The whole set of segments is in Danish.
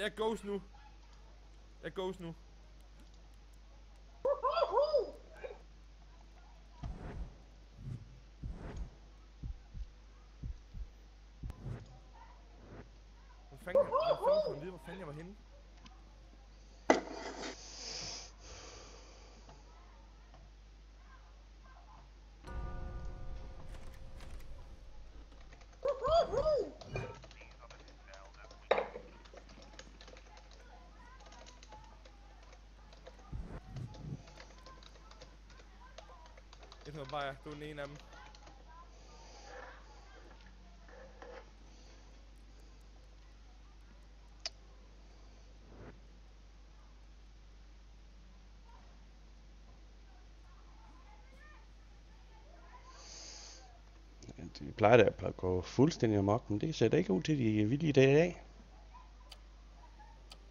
jeg goes nu. Jeg goes nu. Hvor fanden kan man vide, hvor fanden jeg var henne? Det var bare, du er den ene af dem. De plejer da at gå fuldstændig amok, men det ser da ikke ud til, de er villige i dag.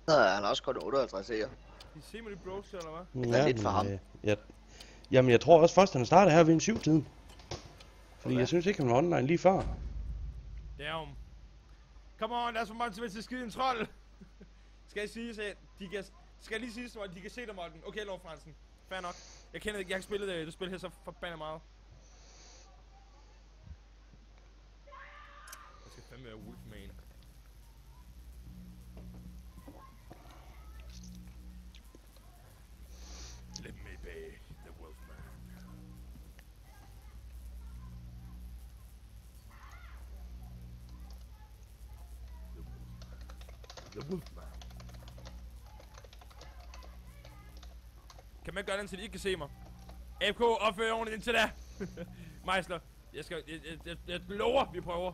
Så er han også kun 58 her. De ser med de bros, eller hvad? Det er lidt for ham. Jamen, jeg tror også først, han starter her ved en 7-tiden. Fordi Okay. jeg synes ikke, han var online lige før. Damn. Come on, der er så meget til skide en trold. Skal jeg sige, at de kan... Skal jeg lige sige, at de kan se dig, Morten? Okay, Lord Fransen. Fair nok. Jeg kender ikke, jeg har spillet det spil her så forbandet meget. Jeg skal fandme være Wolfman. Let me be the Wolfman. The Wolfman. Kan man gøre den, så de ikke kan se mig? AFK, opfør ordentligt indtil da. Meisler, jeg lover, vi prøver.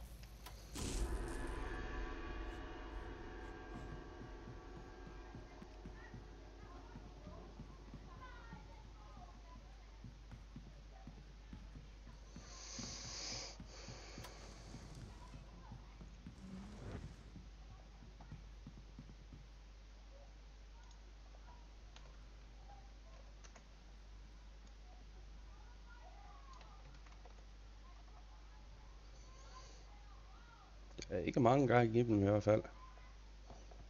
Der er ikke mange gange i dem i hvert fald.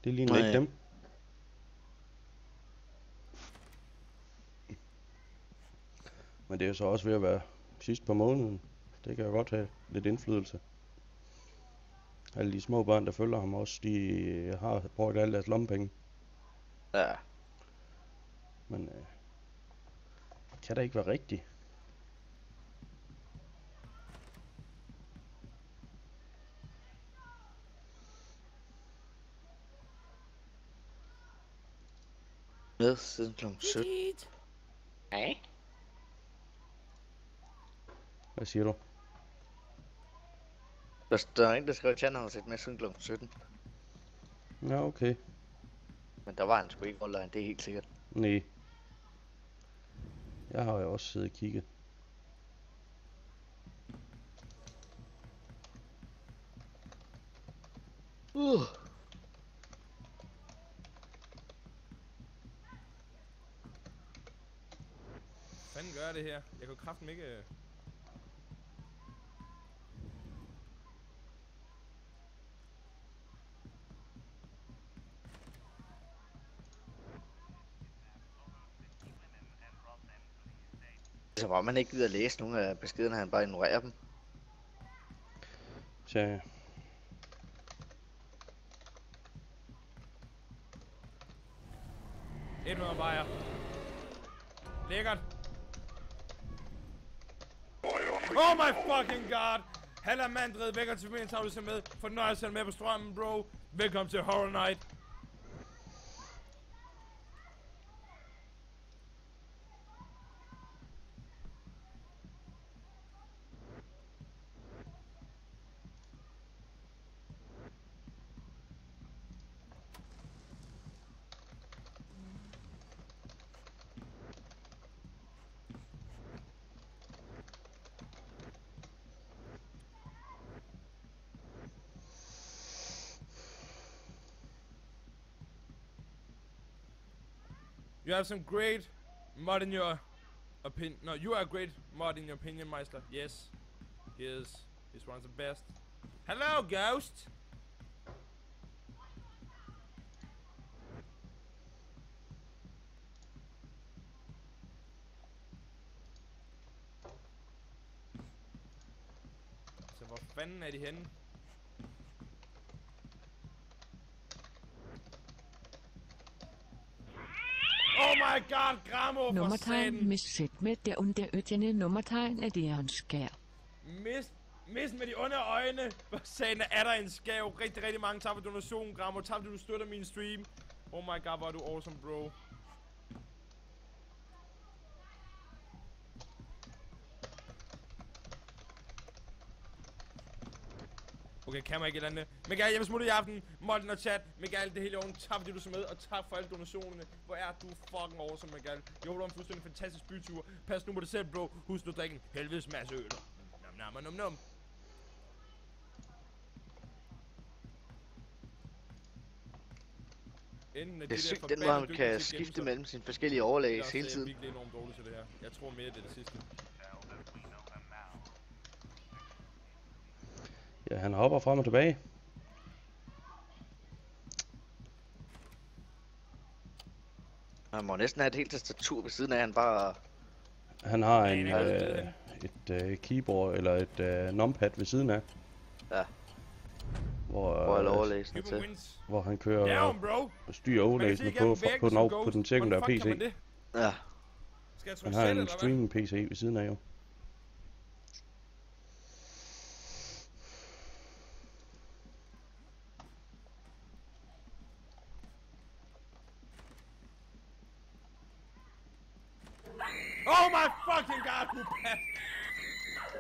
Det ligner ikke dem. Men det er så også ved at være sidst på måneden. Det kan jo godt have lidt indflydelse. Alle de små børn, der følger ham også, de har brugt alle deres lommepenge. Ja. Men kan det ikke være rigtigt? Med siden kl. 17. Ja. Hvad siger du? Der er en, der skrev, at han har set med siden kl. 17. Ja, okay. Men der var han sgu ikke online, det er helt sikkert. Nej. Jeg har jo også siddet og kigget. Hvad fanden gør jeg det her? Jeg kan kraften ikke... Så var man ikke gider at læse nogle af beskederne, han bare ignorerer dem. Tja. Et med bajer. Lækkert. Oh my fucking god! Han er manddrevet. Velkommen til min tavle med. Fornøjelse med på strømmen, bro. Velkommen til Horror Night. You have some great mod in your opinion. No, you are a great mod in your opinion, Meister. Yes, he is. He's one of the best. Hello, Ghost. Fanden er de henne? Oh my god, Gramo for Nummertegn satan. misset med der under øjne nummertegn af det er en skær. Mis med de onde øjne. For satan er der en skav. Rigtig mange tak for donationen, Gramo. Tak fordi du støtter min stream. Oh my god, hvor er du awesome, bro. Okay, kan man ikke et eller andet. Mikael, jeg vil smutte i aften. Molten og chat. Mikael, det hele oven. Tak fordi du så med, og tak for alle donationerne. Hvor er du fucking awesome, Mikael. Jeg håber, du har en fuldstændig fantastisk bytur. Pas nu på dig selv, bro. Husk nu at drikke en helvedes masse øl. Nom. Enten Det er sygt, den måde han kan skifte mellem sine forskellige overlag hele tiden. Jeg er enormt dårlig til det her. Jeg tror mere, det er det sidste. Ja, han hopper frem og tilbage. Han må næsten have et helt tastatur ved siden af, han bare... Han har en, et keyboard eller et numpad ved siden af. Ja. Hvor alle overlæsene Hyper til. wins. hvor han kører Down, bro. styrer overlæsene på den sekundære PC. Ja. Skal jeg Han trykke har sæt, en eller hvad? streaming PC ved siden af jo. Oh my fucking god, Hubat.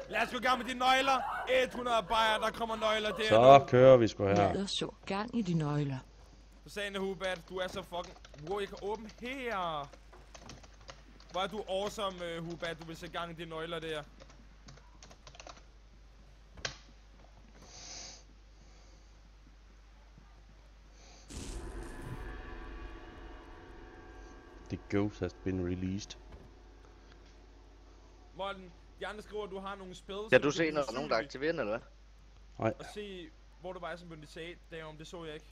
Lad os gå i gang med de nøgler. 100 bajer, der kommer nøgler der. Så kører vi sgu her. Lad os så gang i de nøgler. Så sagde Hubat, du er så fucking... Wow, jeg kan åbne her. Hvor er du awesome, Hubat. Du vil sætte gang i de nøgler der. The ghost has been released. Morten, de andre skriver, at du har nogle spil. Kan du se, når der er nogen, der aktiverer den, eller hvad? Nej. Og se, hvor du var, som de sagde. Derom, det så jeg ikke.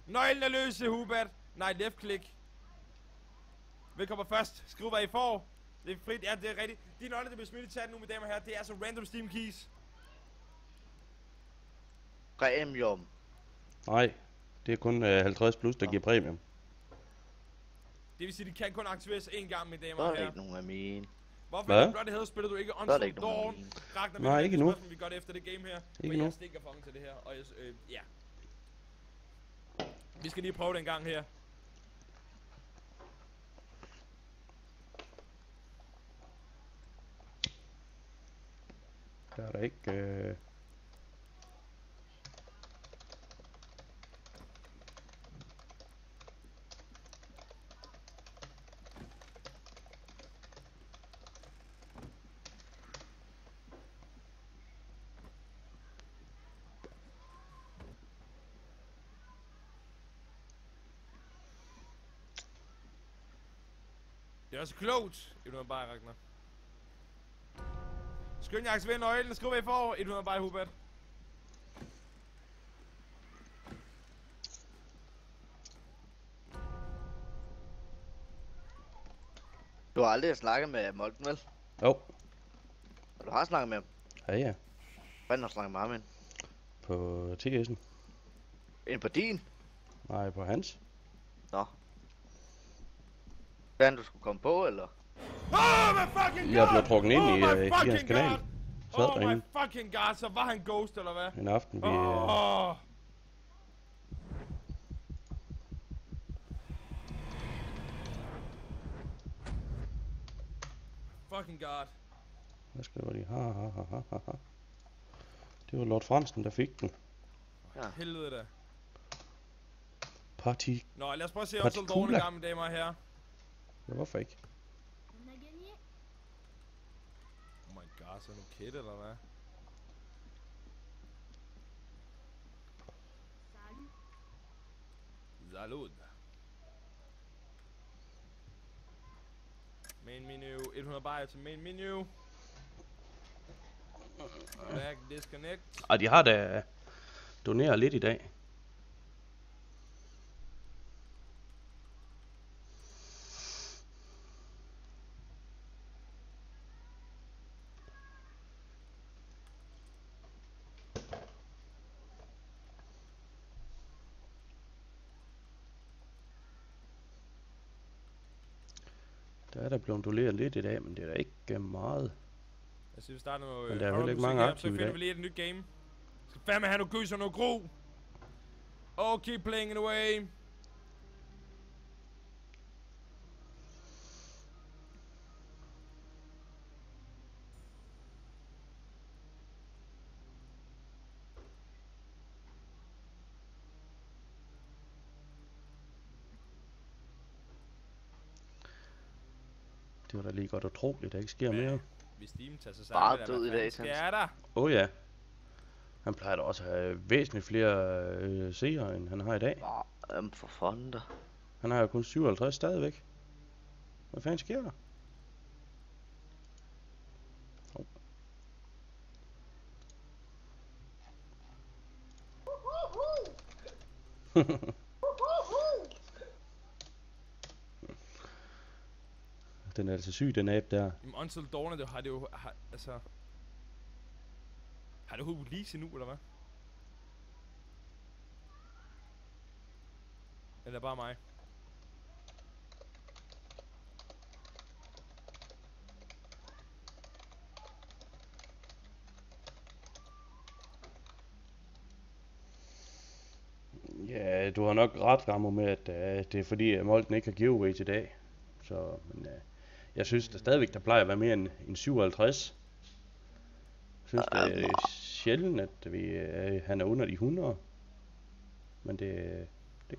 Nøglen er løs, Hubat. Nej, left click. Velkommen først. Skriv, hvad I får. Det er frit. Ja, det er rigtigt. De nøgler, der bliver smidt i chatten nu, mine damer og herrer, det er altså random Steam keys. Premium. Nej, det er kun 50 plus, der giver premium. Det vil sige, de kan kun aktiveres én gang, mine damer Så og er det herrer. ikke nogen af mine. Hvorfor Hvad? i Bloody Hell spiller du ikke Så er det Until ikke nogen af Dawn? mine. Ragnar, Nej, ikke endnu. Vi gør det efter det game her. Ikke Og endnu. jeg stikker fucking til det her. Og jeg, ja. Vi skal lige prøve det en gang her. Der er der ikke... Det er også klogt. 100 bare, Ragnar. Skynd jer aktivere nøglen. Skriv, hvad I får. 100 bare, Hubat. Du har aldrig snakket med Molten, vel? Jo. Du har snakket med ham. Ja. Hvordan har du snakket med ham, På TS'en. Ind på din? Nej, på hans. Nå. Hvordan du skulle komme på, eller? Oh my fucking god! Jeg blev trukket ind i my hans fucking kanal. god! Sad Oh my derinde fucking god, så var han ghost, eller hvad? en aften. Vi, Åh! Fucking god. hvad skriver de? Ha. Det var Lord Fransen, der fik den. Ja. Helvede da. Party. Nå, lad os prøve at se Partikula. Until Dawn en gang, mine damer og herrer. Ja, hvorfor ikke? On a gagné. Oh my god, så er du kid, eller hvad? Salut. Salud. Main menu. 100 bajer til main menu. Back disconnect. Og de har da doneret lidt i dag. Der er der blevet doneret lidt i dag, men det er da ikke meget. Jeg synes, vi starter noget... Men der er heller ikke mange aktive i Så finder dag. vi lige et nyt game. Skal fandme have noget gøs og noget gro. Oh, keep playing it away. Det var da lige godt utroligt, der ikke sker mere. Hvis Steam tager sig Bare sammen, død i dag, skal Hans. jeg der? Ja. Han plejer da også at have væsentligt flere seere, end han har i dag. For fanden da. Han har jo kun 57 stadigvæk. Hvad fanden sker der? Den er altså syg, den app der. Jamen, Until Dawn, det har det jo... altså... Har det overhovedet release endnu, eller hvad? Eller bare mig? Ja, du har nok ret, Rammo, med at det er fordi, at Molten ikke har giveaways i dag. Så, men jeg synes da stadigvæk, der plejer at være mere end 57. Jeg synes, det er sjældent, at han er under de 100. Men det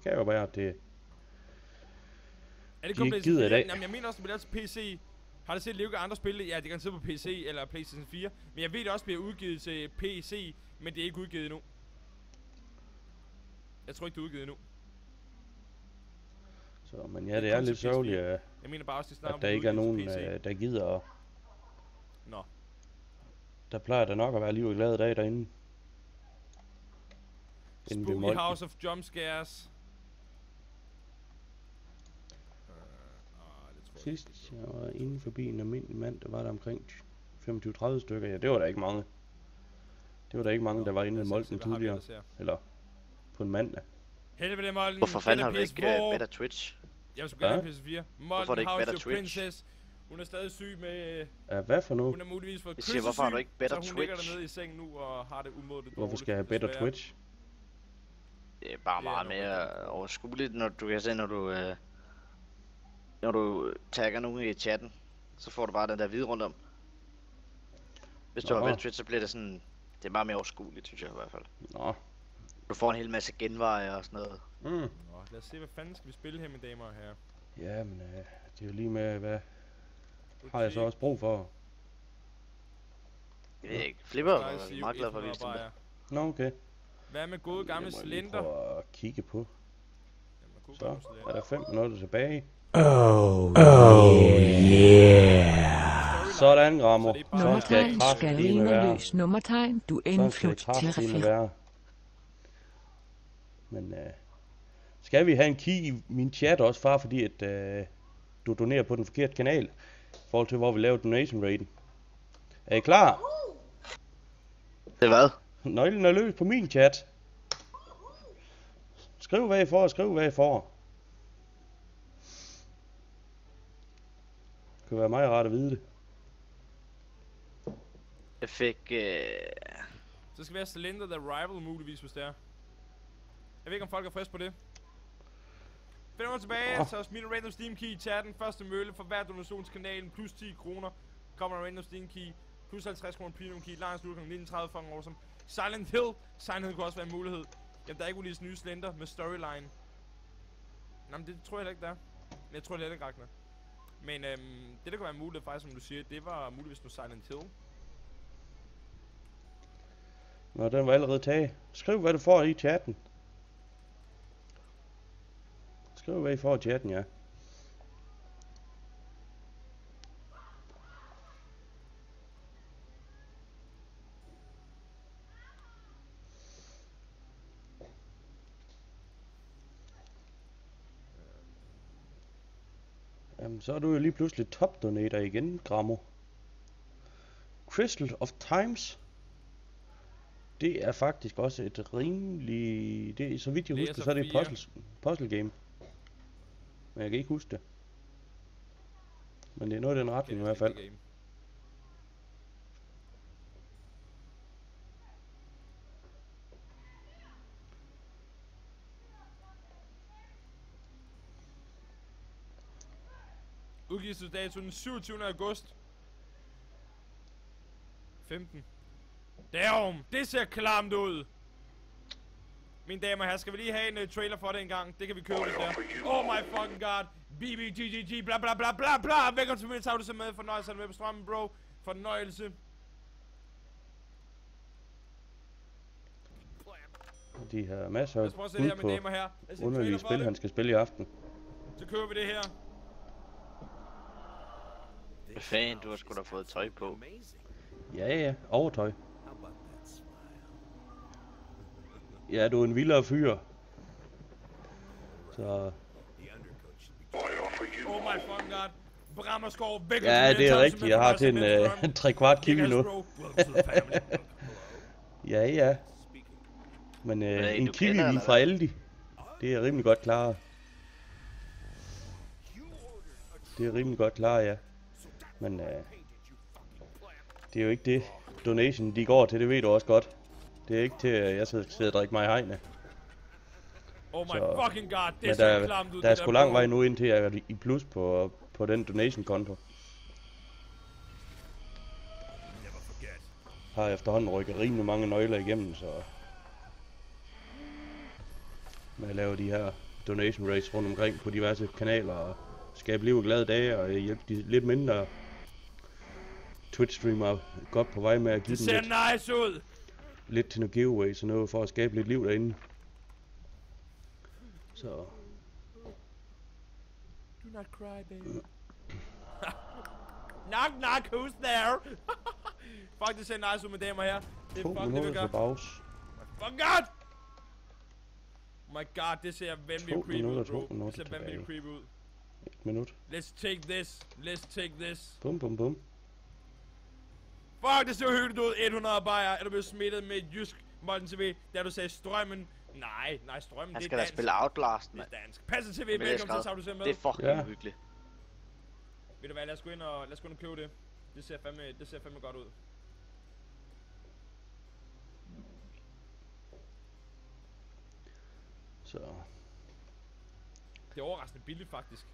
kan jo være, at det Er det de kun ikke gider i dag. Jamen, jeg mener også, at det bliver til PC. Har det set Lego andre spil? Ja, det kan sidde på PC eller PlayStation 4. Men jeg ved, det også bliver udgivet til PC, men det er ikke udgivet endnu. Jeg tror ikke, det er udgivet endnu. Så, men ja, det er lidt sørgeligt, Jeg mener bare også, at der ikke er nogen, der gider. Nå. Der plejer der nok at være liv og glade dage derinde. Spooky House of Jumpscares. Sidst jeg var inde forbi en almindelig mand, der var der omkring 25-30 stykker. Ja, det var der ikke mange. Det var der ikke mange, der var inde i Molten tidligere. Eller på en mandag. Helvede, Molten. Hvorfor fanden har du ikke Better Twitch? Jeg skulle gerne PS4. Molten House of Princess. Hun er stadig syg med... Ja, hvad for noget? Hun er muligvis fået kyssesyg, hvorfor har du ikke Better så hun Twitch? ligger dernede i sengen nu og har det umådeligt. Hvorfor skal jeg have Better Twitch? Det er bare meget mere overskueligt, når du kan se, når du tagger nogen i chatten, så får du bare den der hvide rundt om. Hvis du har Better Twitch, så bliver det sådan... Det er bare mere overskueligt, synes jeg i hvert fald. Nå. Du får en hel masse genveje og sådan noget. Nå, lad os se, hvad fanden skal vi spille her, mine damer og herrer. Ja, men det er jo lige med, hvad har jeg så også brug for? Jeg ved ikke. Flipper er meget glad for at vise dem der. Nå, okay. Hvad med gode gamle Slender? Prøv at kigge på. Jamen, Så er der 5 minutter tilbage. Oh yeah. Sådan, Rammo. Nummertegn Skalene løs nummertegn. Du indflyt til refil. Men skal vi have en key i min chat også, far, fordi at du donerer på den forkerte kanal i forhold til hvor vi laver donation raten. Er I klar? Det er hvad? Nøglen er løs på min chat. Skriv hvad I får, skriv hvad I får. Det kan være meget rart at vide det. Jeg fik... Så skal vi have Slender The Rival muligvis, hvis det er. Jeg ved ikke, om folk er friske på det. Finder mig tilbage, så smid en random Steam key i chatten. Første mølle for hver donation til kanalen, plus 10 kroner. Kommer en random Steam key, plus 50 kroner premium key. Lejens Lukang 1930 fucking awesome. Silent Hill, Silent kunne også være en mulighed. Jamen, der er ikke release nye Slender med storyline. Nå, men det tror jeg heller ikke, der er. Men jeg tror heller ikke, Ragnar. Men det der kunne være muligt faktisk, som du siger, det var muligt, hvis du Silent Hill. Nå, den var allerede taget. Skriv hvad du får i chatten. Skriv hvad I får i chatten, ja. Jamen, så er du jo lige pludselig top donator igen, Grammo. Crystal of Times. Det er faktisk også et rimeligt... Det er, så vidt jeg husker, så er det et puzzle game. Men jeg kan ikke huske det. Men det er noget i den retning i hvert fald. Udgivelsesdato den 27. august. 15. Damn, det ser klamt ud. Mine damer og herrer, skal vi lige have en trailer for det en gang? Det kan vi købe, hvis det er. Oh my fucking god. BBGGG, bla bla bla bla bla. Velkommen til Minutes, har du så med. Fornøjelse med på strømmen, bro. Fornøjelse. De har masser af bud på underlige spil, han skal spille i aften. Så køber vi det her. Hvad fanden, du har sgu da fået tøj på. Ja, overtøj. Ja, du er en vildere fyr. Så... Oh my fucking god. Brammerskov, ja, det er rigtigt. Jeg har til en 3/4 kilo nu. Ja. Men en kiwi lige fra Aldi. Det er rimelig godt klaret. Det er rimelig godt klaret, ja. Men det er jo ikke det donation de går til, det ved du også godt. Det er ikke til at jeg sidder og drikker mig i hegnet. Oh my fucking god, det ser klamt ud. Der er sgu lang vej nu indtil jeg er i plus på den donation konto. Har efterhånden rykket rimelig mange nøgler igennem, så med at lave de her donation rates rundt omkring på diverse kanaler og skabe liv og glade dage og hjælpe de lidt mindre Twitch-streamere godt på vej med at give dem nice ud. Lidt til noget giveaway, så noget for at skabe lidt liv derinde. Så. Do not cry, baby. Knock knock, who's there? Fuck, det ser nice ud med damer her. Det er fucking det vi gør. Fuck god! Oh my god, det ser vanvittigt creepy ud, bro. Det ser vanvittigt creepy ud. 1 minut. Let's take this. Let's take this. Bum bum bum. Fuck, det ser jo hyggeligt ud. 100 bajer. Er du blevet smittet med et jysk Molten TV, da du sagde strømmen? Nej, strømmen, han det er dansk. Han skal da spille Outlast, mand. Det er dansk. Passet TV, velkommen til, så du ser med. Det er fucking hyggeligt. Ved du hvad, lad os gå ind og købe det. Det ser fandme godt ud. Så. Det er overraskende billigt, faktisk.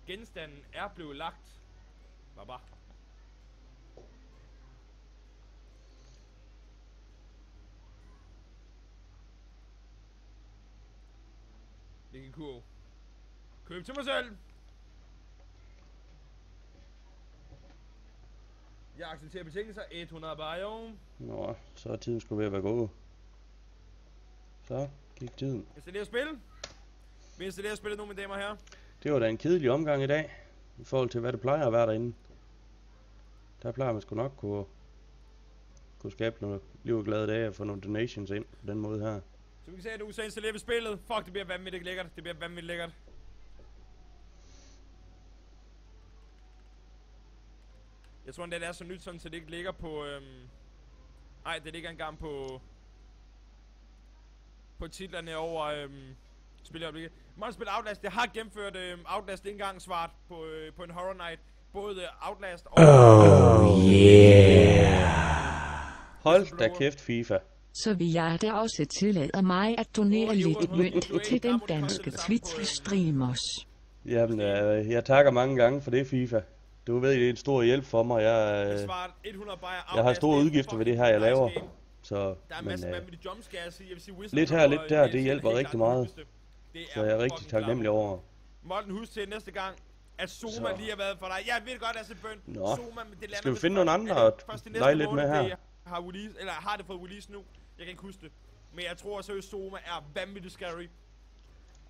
Genstanden er blevet lagt. Baba. Hvilken kurv? Køb til mig selv! Jeg accepterer betingelser. 100 bajer. Nå, så er tiden sgu ved at være gået. Så gik tiden. Installer spil. Vi installerer spillet nu, mine damer og herrer. Det var da en kedelig omgang i dag. I forhold til hvad det plejer at være derinde. Der plejer man sgu nok kunne skabe noget liv og glade dage og få nogle donations ind på den måde her. Så vi kan se, at så installerer vi spillet. Fuck, det bliver vanvittigt lækkert. Det bliver vanvittigt lækkert. Jeg tror det er så nyt sådan, så det ikke ligger på nej, det ligger engang på titlerne over spillet. Man spiller Outlast. Jeg har gennemført Outlast en gang svart på en Horror Night. Både Outlast og Hold da kæft, FIFA. Så vil jeg da også tillade mig at donere lidt mønt til den danske Twitch-streamers. Jamen, jeg takker mange gange for det, FIFA. Du ved, det er en stor hjælp for mig. Jeg har store udgifter ved det her, jeg laver. Så, men, lidt her og lidt der, det hjælper rigtig meget. Så jeg er rigtig taknemmelig over. Morten, husk til næste gang, at Zoma lige har været for dig. Jeg ved godt, at det bøn. Nå, skal vi finde nogle andre at lege lidt med her? Har det fået release nu? Jeg kan ikke huske det. Men jeg tror seriøst, Zoma er vanvittigt scary.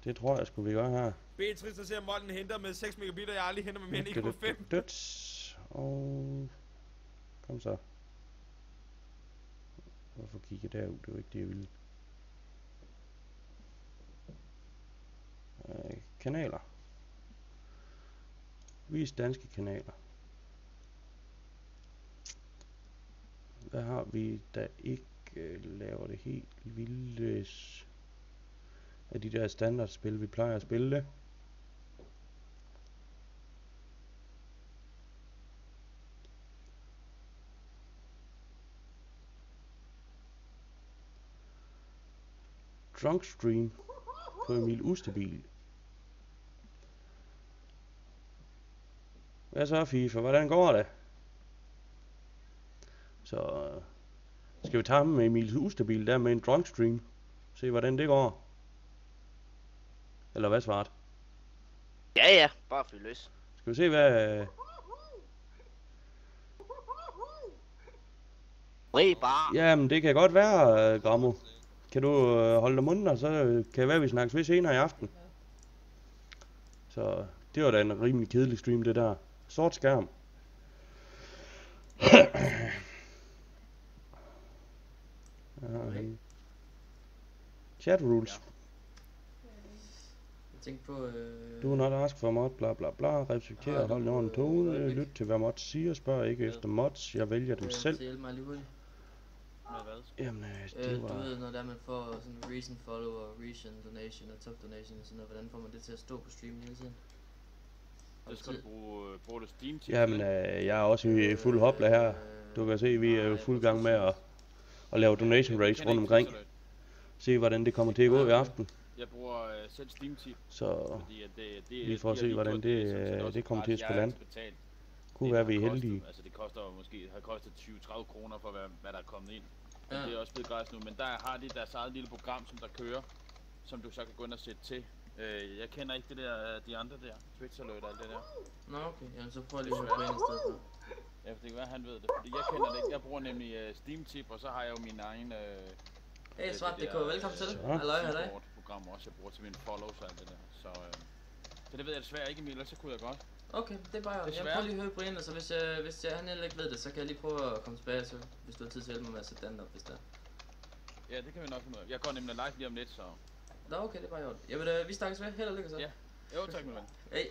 Det tror jeg sgu vi gør her. Beatrice, der ser Morten henter med 6 megabit, og jeg aldrig henter med mere end 1,5. Døds. Og... Kom så. Hvorfor kigger derud? Det var ikke det, jeg ville. Kanaler. Vis danske kanaler. Hvad har vi, der ikke laver det helt vilde af de der standardspil, vi plejer at spille det? drunk stream på Emil Ustabil. Hvad så, FIFA? Hvordan går det? Så skal vi tage ham med Emil Ustabil der med en drunk stream. Se hvordan det går. Eller hvad, Svart? Ja, bare fyld løs. Skal vi se hvad... Bare. Jamen det kan godt være, Grammo. Kan du holde dig munden, og så kan det være, vi snakkes ved senere i aften. Så det var da en rimelig kedelig stream, det der. Sort skærm. Chat rules. Jeg tænkte på... Du er not ask for mod, bla bla bla. Respekter og hold en ordentlig tone. Lyt til hvad mods siger. Spørg ikke efter mods. Jeg vælger dem selv. Hjælp mig lige hurtigt. Jamen det var... Du ved, når der man får sådan recent follower, recent donation og top donation og sådan noget, hvordan får man det til at stå på streamen hele tiden? Så skal du bruge det Steam til. Jamen jeg er også i fuld hopla her. Du kan se, vi er jo fuld gang med at lave donation race rundt omkring. Se hvordan det kommer til at gå i aften. Jeg bruger selv Steam Tip. Så vi får se hvordan det kommer til at spille an. Kunne være vi er heldige. Altså det koster måske har kostet 20-30 kroner for hvad der er kommet ind. Ja. Det er også blevet gratis nu, men der har de deres eget lille program som der kører, som du så kan gå ind og sætte til. Jeg kender ikke det der de andre der, Twitch alert og alt det der. Nå okay, jamen så prøv lige at høre på en i stedet for. Ja, for det kan være han ved det, fordi jeg kender det ikke. Jeg bruger nemlig Steam Tip, og så har jeg jo min egen hey Svart.dk, velkommen til. Halløj. Program også jeg bruger til mine follows og alt det der. Så det ved jeg desværre ikke, Emil, ellers så kunne jeg godt. Okay, det er bare jeg prøver lige at høre Brian, så hvis han heller ikke ved det, så kan jeg lige prøve at komme tilbage, så hvis du har tid til at hjælpe mig med at sætte den op, hvis der. Ja, det kan vi nok finde ud af. Jeg går nemlig live lige om lidt, så... Nå okay, det er bare gjort. Jamen vi snakkes ved. Held og lykke så. Ja, jo tak min ven. Hey.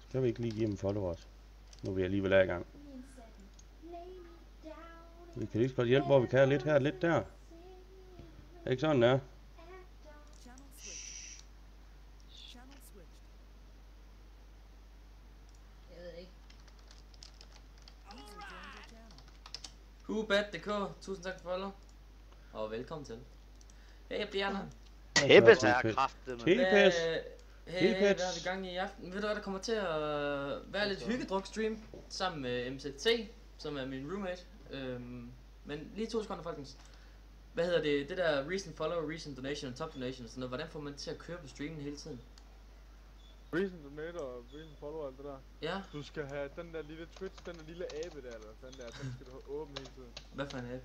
Skal vi ikke lige give dem followers? Nu er vi alligevel i gang. Vi kan lige så godt hjælpe, hvor vi kan lidt her og lidt der. Ikke sådan der? Hubat.dk, tusind tak for follow. Og velkommen til. Hey Bjarne. Hæppes er kraftet med. Hey, hvad har vi gang i aften? Ved du hvad, der kommer til at være lidt hyggedruk stream sammen med MZT, som er min roommate. Men lige 2 sekunder folkens. Hvad hedder det? Det der recent follow, recent donation og top donation og sådan noget. Hvordan får man det til at køre på streamen hele tiden? Recent donate og recent follow og alt det der. Ja. Du skal have den der lille Twitch, den der lille abe der, eller hvad fanden der, den skal du have åben hele tiden. Hvad for en app?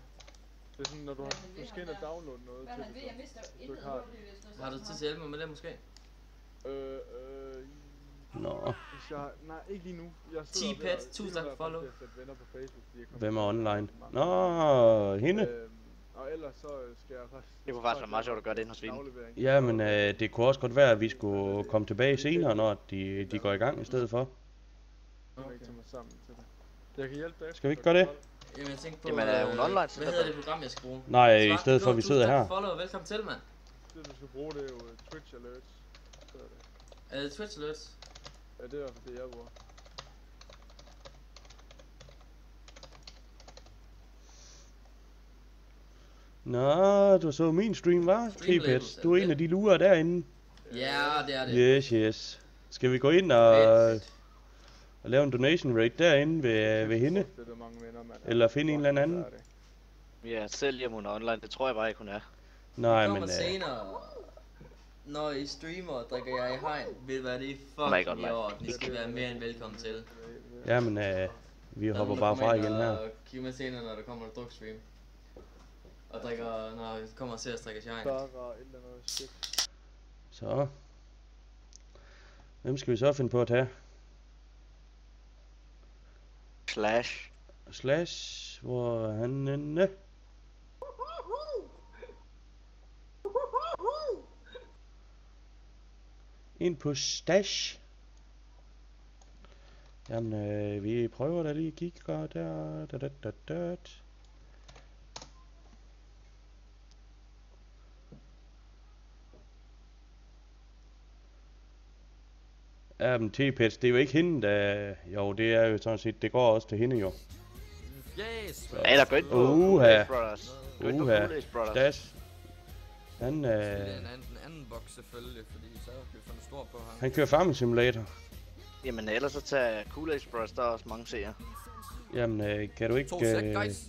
Det er sådan, når du skal ind og downloade noget til det, så du ikke har det. Har du tid til at hjælpe mig med det måske? Nå. Nej, ikke lige nu. Jeg T-Pet, tusind tak for follow. Hvem er online? Nå, hende. Og ellers så skal jeg faktisk... Det kunne faktisk være meget sjovt at gøre det ind hos Vinde. Ja, men det kunne også godt være, at vi skulle komme tilbage senere, når de går i gang i stedet for. Okay. Jeg kan hjælpe dig. Skal vi ikke gøre det? Jamen jeg tænkte på, jamen er hun online? hvad hedder det program jeg skal bruge? Nej, i stedet for at vi sidder her. Follow, velkommen til mand. Det du skal bruge, det er jo Twitch alerts. Er det Twitch alerts? Ja, det er i hvert fald det jeg bruger. Nå, du så min stream, var? T-Pet, du er en af de lurer derinde. Ja, det er det. Yes. Skal vi gå ind og lave en donation rate derinde ved hende? Eller finde en eller anden? Ja, sælger hun online, det tror jeg bare ikke hun er. Nej, men senere, når I streamer og drikker jeg i hegn, ved hvad det er fucking i orden. I skal være mere end velkommen til. Jamen, vi hopper bare fra igen her. Og kigger med senere, når der kommer en drukstream. Og drikker, når vi kommer og ser os drikke shine. Så. Hvem skal vi så finde på at tage? Slash, hvor er han henne? Ind på Stash. Jamen, vi prøver da lige at kigge der. T-Pets, det er jo ikke hende, der... Jo, det er jo sådan set, det går også til hende jo. Ja, Nice. Ja, der går ind på Cool Age Brothers. Gå ind på Uha. Cool Age Brothers. Stas. Han, Det er den anden boks selvfølgelig, fordi så kan vi få en stor på ham. han kører Farming Simulator. Jamen ellers så tager Cool Age Brothers, der er også mange seere. Jamen, kan du ikke... 2 sek, guys.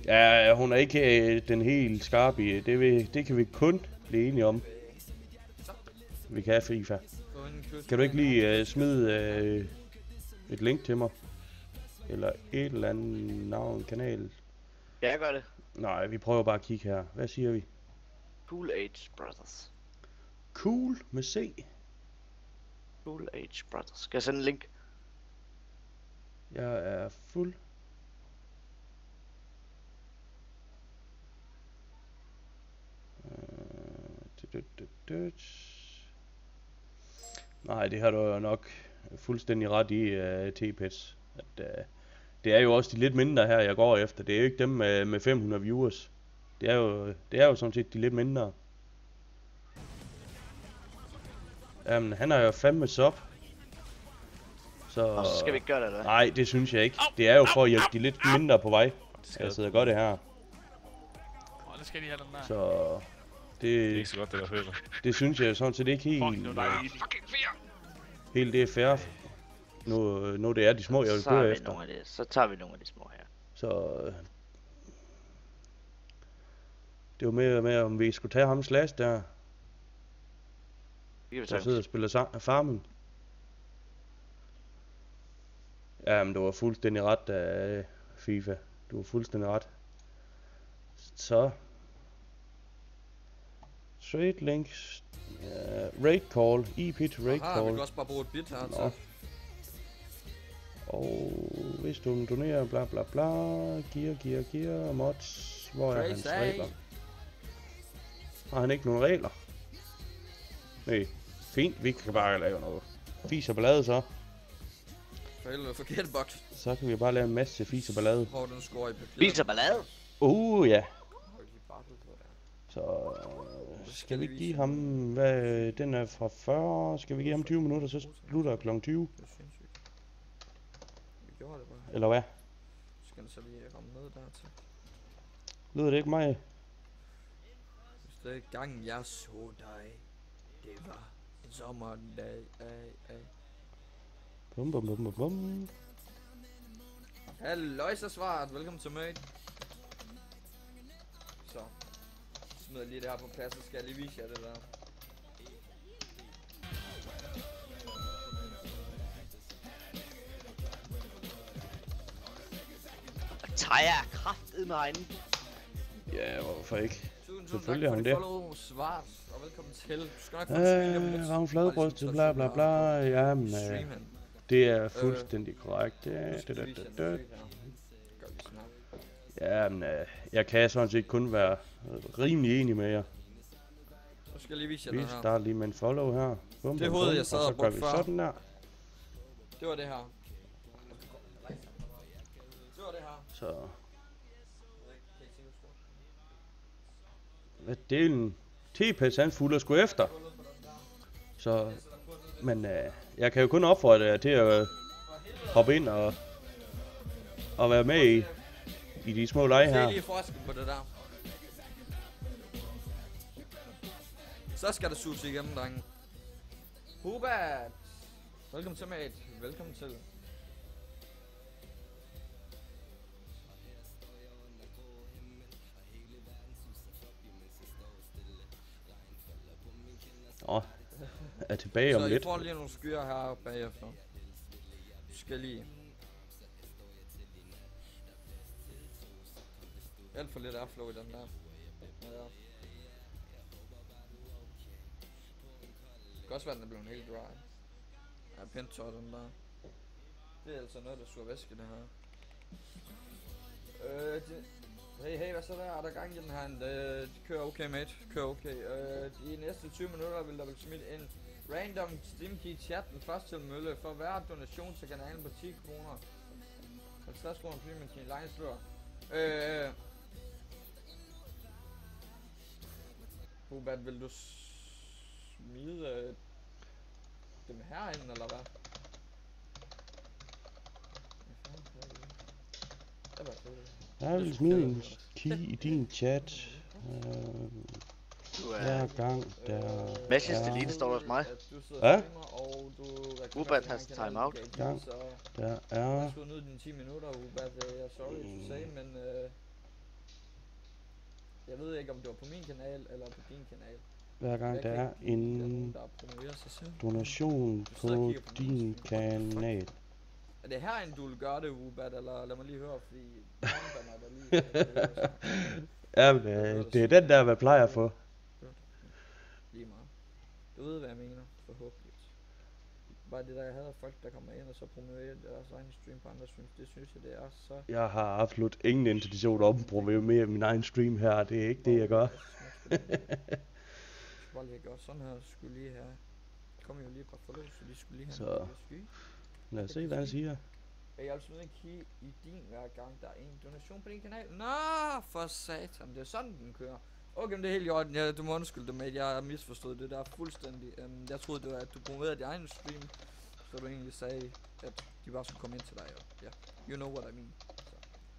Ja, hun er ikke den helt skarpe i. Det kan vi kun blive enige om. Vi kan have FIFA. Kan du ikke lige smide et link til mig? Eller et eller andet navn, kanal? Ja, jeg gør det. Nej, vi prøver bare at kigge her. Hvad siger vi? Cool Age Brothers. Cool med C. Cool Age Brothers. Skal jeg sende en link? Jeg er fuld. Nej, det har du jo nok fuldstændig ret i, T-Pets. Det er jo også de lidt mindre her, jeg går efter. Det er jo ikke dem med 500 viewers. Det er jo sådan set de lidt mindre. Jamen, han er jo fandme sub. Og så skal vi ikke gøre det, eller? Nej, det synes jeg ikke. Det er jo for at hjælpe de lidt mindre på vej. Jeg sidder godt det her. Det skal de have den der. Så det er ikke så godt, det der føler. Det synes jeg sådan set ikke helt. Helt det er fair. Nu det er de små, jeg vil køre efter. Så tager vi nogle af de små her. Så det var med om vi skulle tage ham Slash der. Der sidder og spiller Farming. Jamen, du var fuldstændig ret af FIFA. Du var fuldstændig ret. Så trade links, raid call, EP to raid call. Vi kan også bare bruge et bit her. Nå. Og hvis du donerer bla bla bla, gear, mods, hvor er hans regler? Har han ikke nogen regler? Nej, fint, vi kan bare lave noget fis og ballade så. For helvede, forkert boks. Så kan vi bare lave en masse fis og ballade. Hvor den scorer i papiret. Fis og ballade? Ja. Så skal vi give ham, hvad den er fra 40, skal vi give ham 20 minutter, så slutter kl. 20? Det er sindssygt. Vi gjorde det bare. Eller hvad? Skal den så lige ramme ned dertil? Lyder det ikke mig? Første gang jeg så dig, det var en sommerdag. Bum. Halløj, så svaret. Velkommen til mødet. Så smider lige det her på plads, så skal jeg lige vise jer det der. Tager jeg kraftet med egen. Ja, hvorfor ikke? Tusind Selvfølgelig tak har for hun det follow, svart, og velkommen til. Du skal nok få en Ravn fladbryst til bla bla bla. Jamen, det er fuldstændig korrekt. Jamen, jeg kan sådan set kun være rimelig enig med jer. Så skal jeg lige vise jer Vi den her. starter lige med en follow her. Bum, Det hovedet, jeg sad og brugte før. sådan der. Det var det her. Det var det her. Så. Hvad delen? T-Pets han fulder sgu efter. Så. Men jeg kan jo kun opfordre jer til at hoppe ind og være med i de små lege her. Se lige forskel på det der. Så skal der suges igennem, drenge. Hubat! Velkommen til, mate. Velkommen til. Er tilbage om så lidt. Så I får lige nogle skyer her bagefter. Du skal lige. Alt for lidt airflow i den der. Ja. Det kan også være, den er blevet helt dry. Ja, pænt tør den der. Det er altså noget, der suger væske, det her. Hey, hvad så der? Er der gang i den her? Det kører okay, mate. Kører okay. De næste 20 minutter vil der blive smidt en random Steam Key chat den første til mølle for hver donation til kanalen på 10 kroner. 50 kroner fordi man kan line slør. Hubat, vil du smide dem herinde, eller hvad? Jeg vil smide en key i din chat. Hver gang der Matches delete står hos mig. Hvad? Ubat has timeout. Gang der er... Jeg skulle nyde dine 10 minutter, Ubat. Jeg er sorry to say, men... jeg ved ikke, om det var på min kanal, eller på din kanal. Hver gang der er en donation på din kanal. Er det her, du vil gøre det, Ubat, eller lad mig lige høre, fordi... der Ja, det er den der, hvad plejer for. Lige meget. Du ved, hvad jeg mener, forhåbentlig. Bare det der, jeg havde folk, der kommer ind og så promoverer deres egen stream på andre streams, det synes jeg, det er så... Jeg har absolut ingen intention om at promovere min egen stream her, det er ikke det, jeg gør. Jeg bare lige have gjort sådan her, skulle lige have... Kom jo lige på follow, så de skulle lige have så. Lad os se, hvad han siger. Jeg har altså en key i din hver gang, der er en donation på din kanal. Nå, for satan, det er sådan, den kører. Okay, men det er helt i orden. Ja, du må undskylde det, mate. Jeg har misforstået det der fuldstændig. Jeg troede, det var, at du promoverede din egen stream, så du egentlig sagde, at de bare skulle komme ind til dig. Og, ja, you know what I mean. Så,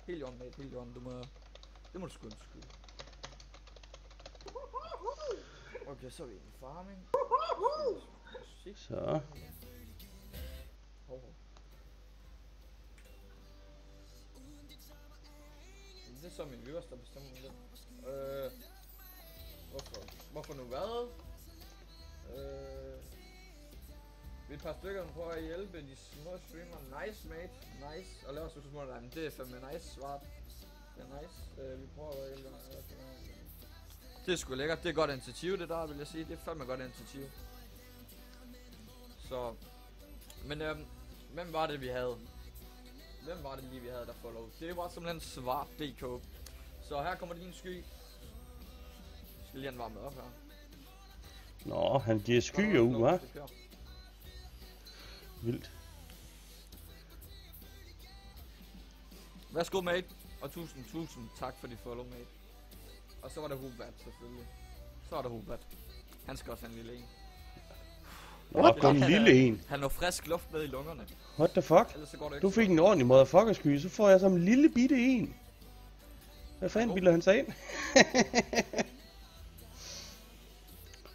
helt i orden, mate. Helt i orden. Det må du sgu undskylde. Okay, så er vi i farming. Så. Det er så min viewers, der bestemmer det. Hvorfor nu hvad? Vi er et par stykker, der prøver at hjælpe de små streamere. Nice, mate. Nice. Og lad os så små der. Det er fandme nice, svart. Det er nice. Vi prøver at hjælpe. Det er sgu lækkert. Det er godt initiativ, det der, vil jeg sige. Det er fandme godt initiativ. Så. Men hvem var det, vi havde? Hvem var det lige, vi havde der follow? Det var simpelthen svart.dk. Så her kommer din sky. Skal lige han varme op her. Nå, han giver skyer ud, hva'? Vildt. Værsgo, mate. Og tusind tak for de follow, mate. Og så var der Hubat, selvfølgelig. Så var der Hubat. Han skal også have en lille en. Nå, kun en lille en. Han har frisk luft med i lungerne. What the fuck? Du fik en ordentlig motherfuckersky, så får jeg som en lille bitte en. Hvad fanden bilder han sig ind?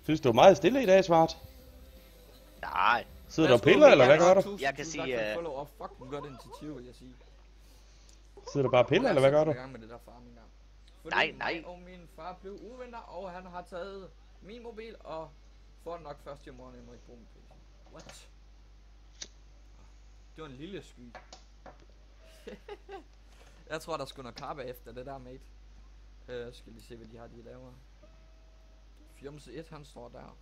Synes du er meget stille i dag, Svart? Nej. Sidder du og piller, eller hvad gør du? Jeg kan sige... Sidder du bare og piller, eller hvad gør du? Nej. Og min far blev uvenner, og han har taget min mobil og får den nok først i morgen, jeg må ikke bruge mobil. What? Det var en lille sky. Jeg tror, der skulle noget karpe efter det der, mate. Skal lige se, hvad de har, de laver. Fjumse 1, han står der.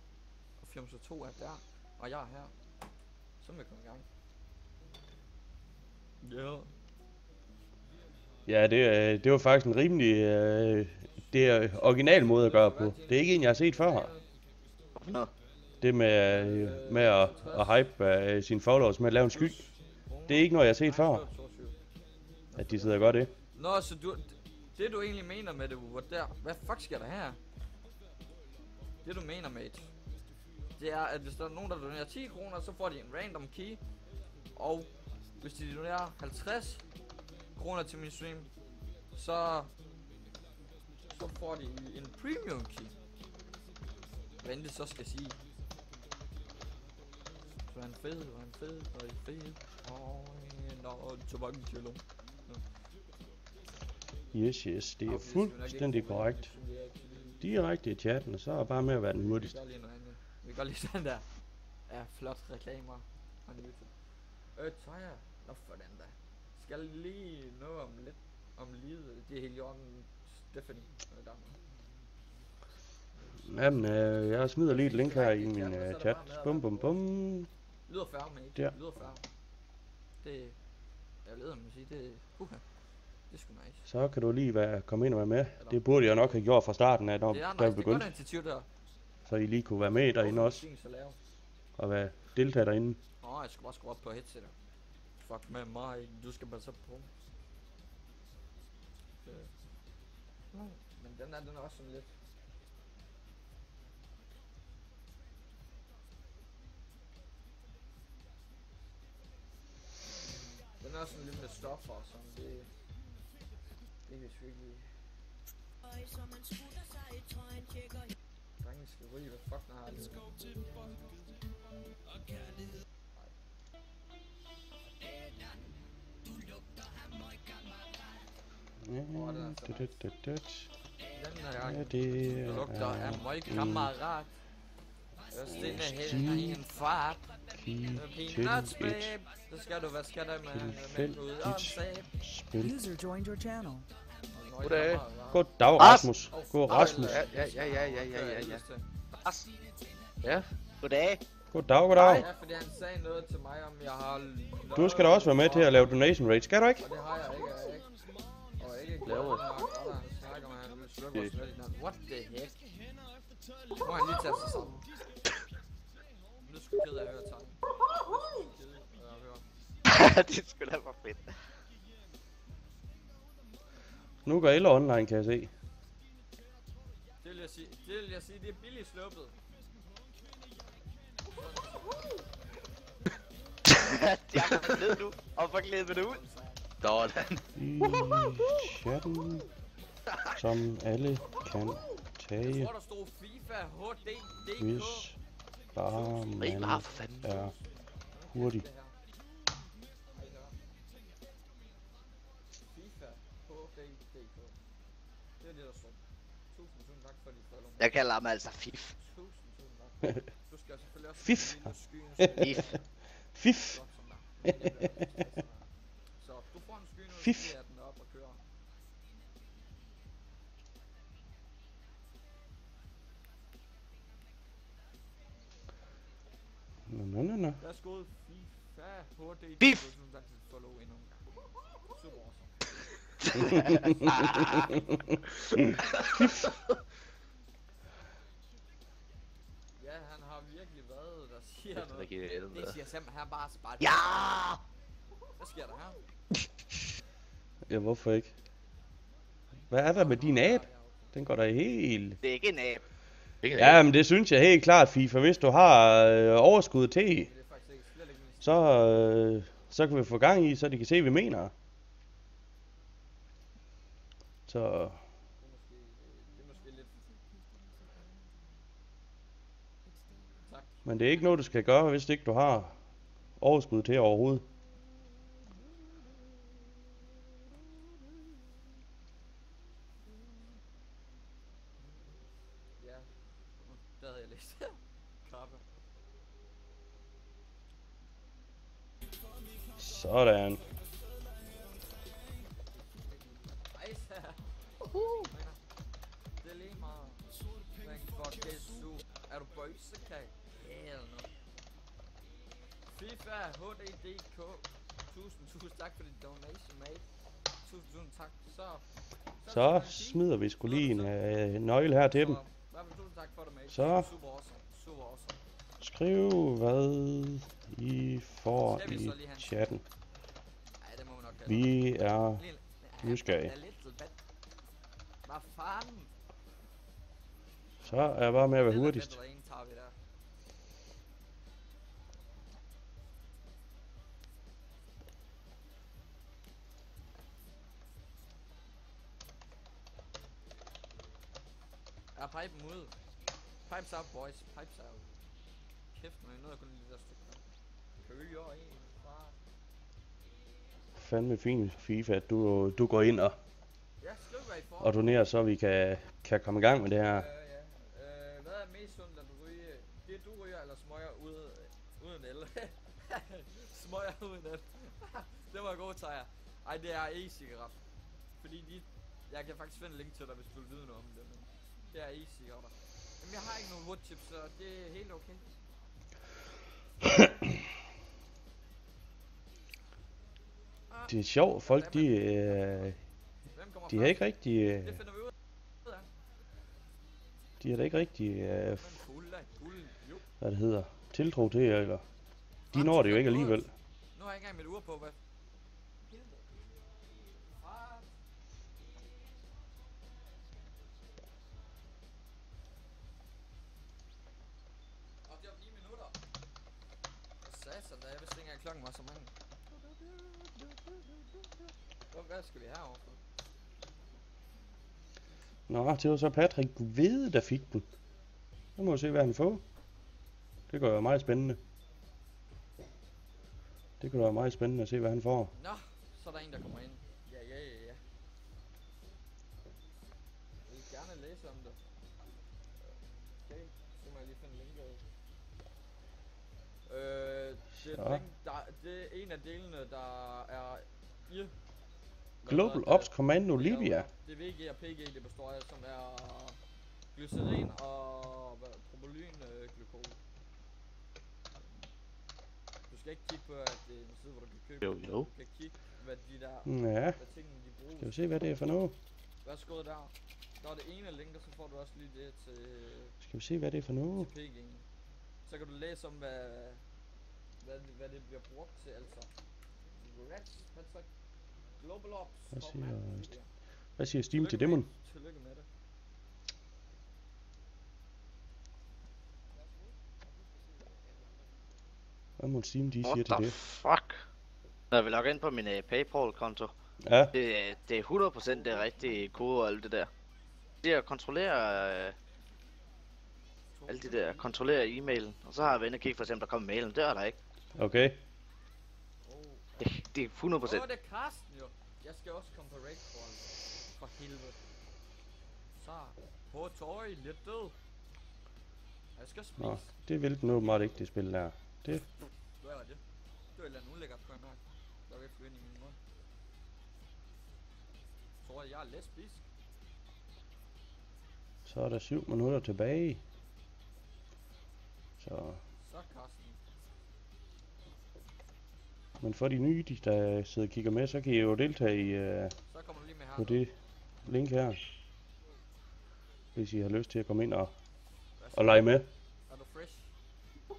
Og Fjumse 2 er der. Og jeg er her. Så må vi komme i gang. Ja. Ja, det var faktisk en rimelig... det er original måde at gøre på. Det er ikke en, jeg har set før her. Det med at hype sine followers med at lave en sky. Det er ikke noget, jeg har set før. At de sidder og gør det. Nå, så det du egentlig mener med det, hvad fuck sker der her? Det du mener, mate, det er, at hvis der er nogen, der donerer 10 kroner, så får de en random key. Og hvis de donerer 50 kroner til min stream, så får de en premium key. Hvad end det så skal sige. Så er han fed, og han fed, og han fed. Og tilbage til lum. Yes, det er fuldstændig korrekt. Direkte i chatten, og så er bare med at være den hurtigste. Vi går lige sådan der. Ja, flot reklamer. Tøjer. Nå for den der. Skal lige nå om lidt. Om livet. Det er helt i orden. Stephanie. Jamen, jeg smider lige et link her i min chat. Bum. Lyder færre, mate. Der. Lyder færre. Det... Jeg leder mig at sige, det er... Det er sgu nice. Så kan du lige komme ind og være med. Det burde jeg nok have gjort fra starten af, når der begyndte. Så I lige kunne være med derinde også. Og være deltager derinde. Åh, jeg skal bare skrue op på headsetet. Fuck med mig, du skal bare så på. Men den er også sådan lidt... Den er også sådan lidt med stoffer og sådan, det... Det kan sgu ikke lide. Drengen skal ryge, hvad fuck har det? Det lugter af møgkammerat. Østinde hen en fart. Peanuts, babe. Så skal du, hvad skal der med ud om sæb? User joined your channel. Goddag. Goddag, Rasmus. God Rasmus. Ja. Goddag. Goddag. Ja, fordi han sagde noget til mig, om jeg har... Du skal da også være med til at lave donation rate, skal du ikke? Og det har jeg ikke. Og ikke glad nok. Og han snakker med, at han vil slukke vores reddit. What the heck? Nu har han lige taget sig sammen. Nu er sgu ked af at høre tanken. Det er sgu da for fedt. Nu går alle online, kan jeg se. Det vil jeg sige, det er billigt sluppet. Jeg har ned nu, og får glædet med det ud. Sådan. I chatten, som alle kan tage, Jeg tror, der stod FIFA HD.dk. hvis bare man er hurtig. FIFA HD.dk. Det er det, der står. Tusind tak for dit follow. Jeg kalder ham altså FIF. Tusind tak. Du skal selvfølgelig også... Fif. FIF. Fif. Så du får en sky nu, Fif. så den op og kører. Nå. Værsgo, FIFA HD. Fif. Tusind tak for dit follow endnu en gang. Super awesome. Ja, han har virkelig været, der siger noget. Det siger simpelthen bare spart. Ja! Hvad sker der her? Ja, hvorfor ikke? Hvad er der med din app? Den går da helt... Det er ikke en app. Ja, men det synes jeg helt klart, FIFA. Hvis du har overskud til, så kan vi få gang i, så de kan se, hvad vi mener. Så... Det er måske lidt... Tak. Men det er ikke noget, du skal gøre, hvis ikke du har overskud til overhovedet. Ja, der havde jeg læst. Krabbe. Sådan. Nice. Det er lige meget. Thanks for Kesu. Er du bøjsekag? Hell no. FIFA HD.dk. Tusind tak for din donation, mate. Tusind tak. Så smider vi sgu lige en nøgle her til dem. Tusind tak for det, mate. Så. Super awesome. Super awesome. Skriv hvad I får i chatten. Ej, det må vi nok have. Vi er nysgerrige. Hvad fanden? Så er jeg bare med at være hurtigst. Ja, pipe dem ud. Pipes out, boys. Pipes out. Kæft, man er nødt at kunne lide det stykke. Køger en fra. Fandme fint, FIFA, at du går ind og donerer, så vi kan komme i gang med det her. Hvad er mest sundt at ryge? Det du ryger, eller smøger uden el? Smøger uden el. Det var god, Tager. Ej, det er e-cigaret. Fordi jeg kan faktisk finde en link til dig, hvis du vil vide noget om det. Men det er e-cigaretter. Jamen, jeg har ikke nogen woodchips, så det er helt okay. Det er sjovt, folk de har ikke rigtig Det finder vi ud af. de har da ikke rigtig hvad det hedder, tiltro til, eller de når det jo ikke alligevel. Nu har jeg ikke engang mit ur på, hvad? Og det var 9 minutter. Satan, da jeg vidste ikke engang klokken var så mange. Hvad skal vi herovre for? Nå, det var så Patrick Hvede, der fik den. Så må vi se, hvad han får. Det gør jo meget spændende. Det kunne være meget spændende at se, hvad han får. Nå, så er der en, der kommer ind. Ja. Jeg vil gerne læse om det. Okay, så må jeg lige finde linket. Det er en af delene, der er i... Global Ops Commando Libya. Det er VG og PG, det består af, som er glycerin og propylenglykol. Du skal ikke kigge på, at det er en side, hvor du kan købe. Jo. Du kan kigge, hvad de der Ja. hvad tingene de bruger. Skal vi se, hvad det er for noget? Værsgo der. Der er det ene link, og så får du også lige det til... Skal vi se, hvad det er for noget? Til PG'en. Så kan du læse om, hvad det bliver brugt til, altså. Patrick. Global Ops. Hvad siger Steam til demon? Tillykke med det. Hvad må Steam de siger til det? What the fuck? Når vi logger ind på min PayPal-konto. Ja. Det er 100% det rigtige kode og alt det der. Det er at kontrollere... alt det der. Kontrollere e-mailen. Og så har jeg været inde og kigge for eksempel, der kommer mailen. Det er der ikke. Okay. Det er 100%. Det er Karsten jo. Jeg skal også komme på raid for helvede. Så. På toilettet. Jeg skal spise. Nå, det vil den åbenbart ikke, det spil der. Det. Hvad var det? Det var et eller andet ulækkert på en mærke. Der var ikke ind i min mund. Tror jeg er lesbisk? Så er der 7 minutter tilbage. Så Karsten. Men for de nye, der sidder og kigger med, så kan I jo deltage i på det link her. Hvis I har lyst til at komme ind og lege med. Er du fresh? Ja,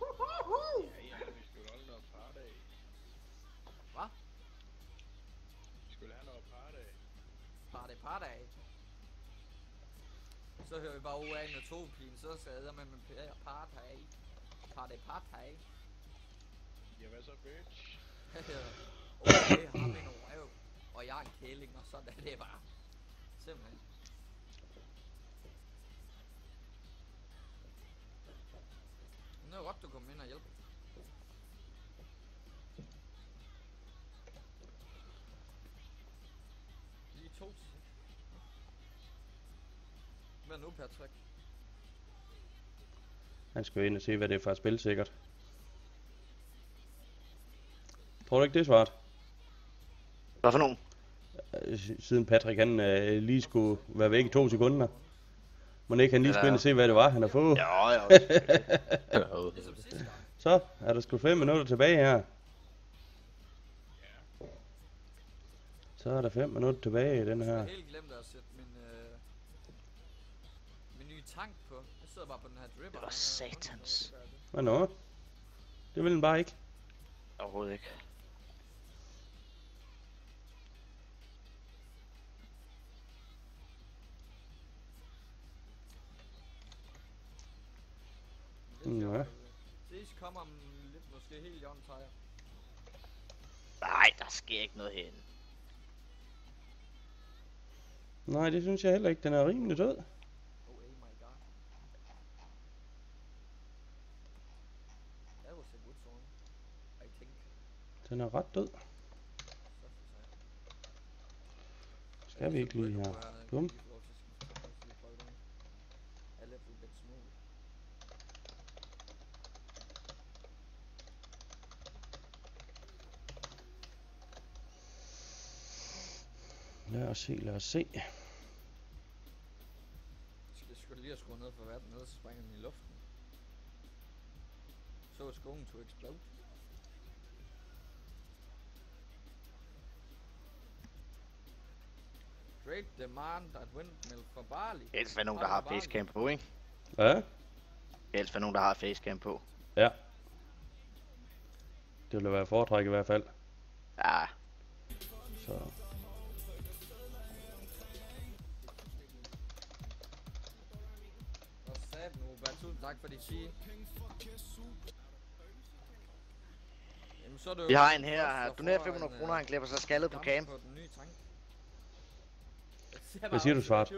vi skulle holde noget party. Hvad? Vi skulle have noget party. Party. Så hører vi bare OA med 2 pigen, så sad jeg med min party. Ja, hvad så, bitch? Okay, har vi en røv, og jeg er en kæling, og sådan er det bare. Simpelthen. Nu er godt, du kommer ind og hjælper. Lige 2. Hvad nu, Patrick? Han skal jo ind og se, hvad det er for et spil, sikkert. Tror du ikke, det er svart? Hvad for nogen? Siden Patrick han lige skulle være væk i 2 sekunder. Må ikke han lige skulle ind og se, hvad det var, han har fået? Ja. Så er der sgu 5 minutter tilbage her. Så er der 5 minutter tilbage i den her. Jeg har helt glemt at sætte min nye tank på. Jeg sidder bare på den her dripper. Det var satans. Hvad nu? Det vil den bare ikke. Overhovedet ikke. Ja. Ses kommer lidt måske helt Jon Tejer. Nej, der sker ikke noget herinde. Nej, det synes jeg heller ikke. Den er rimelig død. Oh my god. That was a good song, I think. Den er ret død. Skal vi ikke lige her? Bum. Lad os se. Jeg skulle lige have skruet ned for verden, ellers springer den i luften. So it's going to explode. Great demand at windmill for Bali. Helst være nogen, der har facecam på, ikke? Hvad? Helst være nogen, der har facecam på. Ja. Det ville være foretræk i hvert fald. Ja. Så. Og sat nu, bare tusind tak for de 10. Jamen, så er det jo... Vi har en her, donerer 500 kroner, han klipper sig skaldet på cam. Hvad siger du, Svart?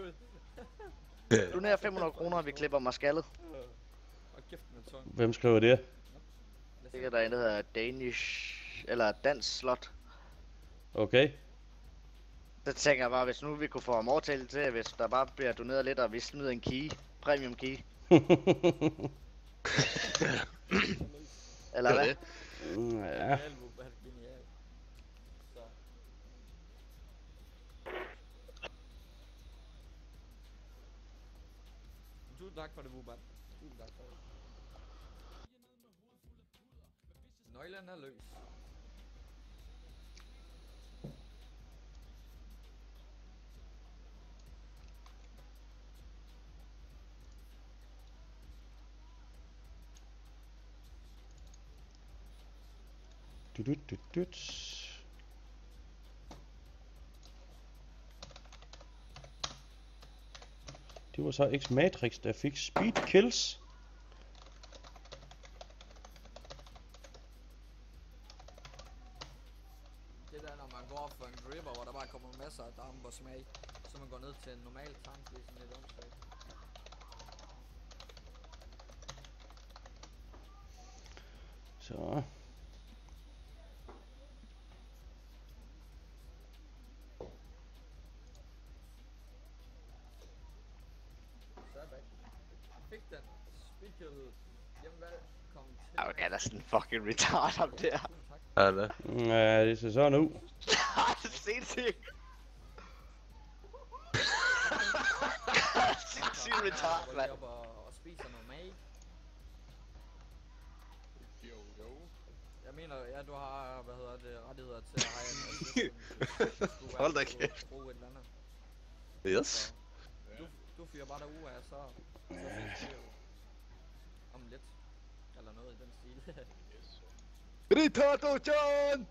Doner 500 kroner, og vi klipper mig skaldet. Og kæft med tung. Hvem skriver det? Det er der en, der hedder Danish, eller Dansk Slot. Okay. Så tænker jeg bare, hvis nu vi kunne få ham overtalt til, hvis der bare bliver doneret lidt, og vi smider en key, premium key. Eller hvad? Ja. Tusind tak for det, Wubat. Tusind tak for det. Nøglen er løs. Det var så X-Matrix, der fik speed kills. Det der, når man går for en dripper, hvor der bare kommer masser af damp og smag, så man går ned til en normal tank, det er sådan lidt åndssvagt. Så. Fik den. Speedkill. Jamen velkommen til. Okay, der er sådan en fucking retard om der. Ja, det. Ja, det ser sådan ud. Det er sindssygt. Sindssygt retard, mand. Og spiser noget mad. Jo. Jeg mener, ja, du har, hvad hedder det, rettigheder til at have en Hold da kæft. Bruge et eller andet. Yes. Så, du fyrer bare derud af, så findes det jo om lidt. Eller noget i den stil. Retardo John!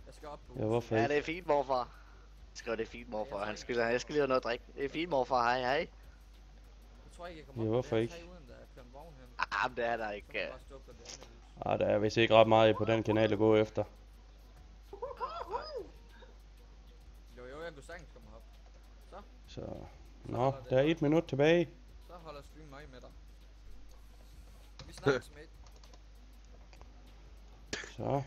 Jeg skal op på. Ja, hvorfor Ja, ikke? det er fint, morfar. Skriv, det er fint, morfar. Jeg skal lige have noget at drikke. Det er fint, morfar. Hej, hej. Jeg tror ikke, jeg kommer Ja, op hvorfor på ikke? uden at køre en vogn hen. Men det er der ikke. Bare stå på det andet hus. Ah, der er vist ikke ret meget på den kanal at gå efter. Jo, jeg kunne sagtens komme op. Så. Nå, der er 1 minut tilbage. Så holder stream mig med dig. Vi snakkes med. Så.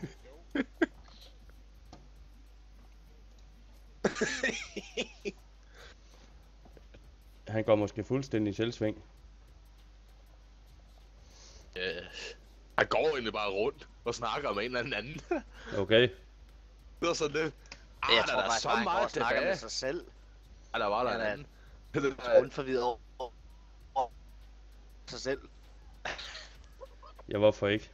Han går måske fuldstændig i selvsving. Han går egentlig bare rundt og snakker med en eller anden. Okay. Det var sådan lidt. Jeg tror der er faktisk, så bare, han går meget og snakker med tilbage. sig selv. Der var der Han en er anden. rundt forvirret over sig selv. Ja, hvorfor ikke?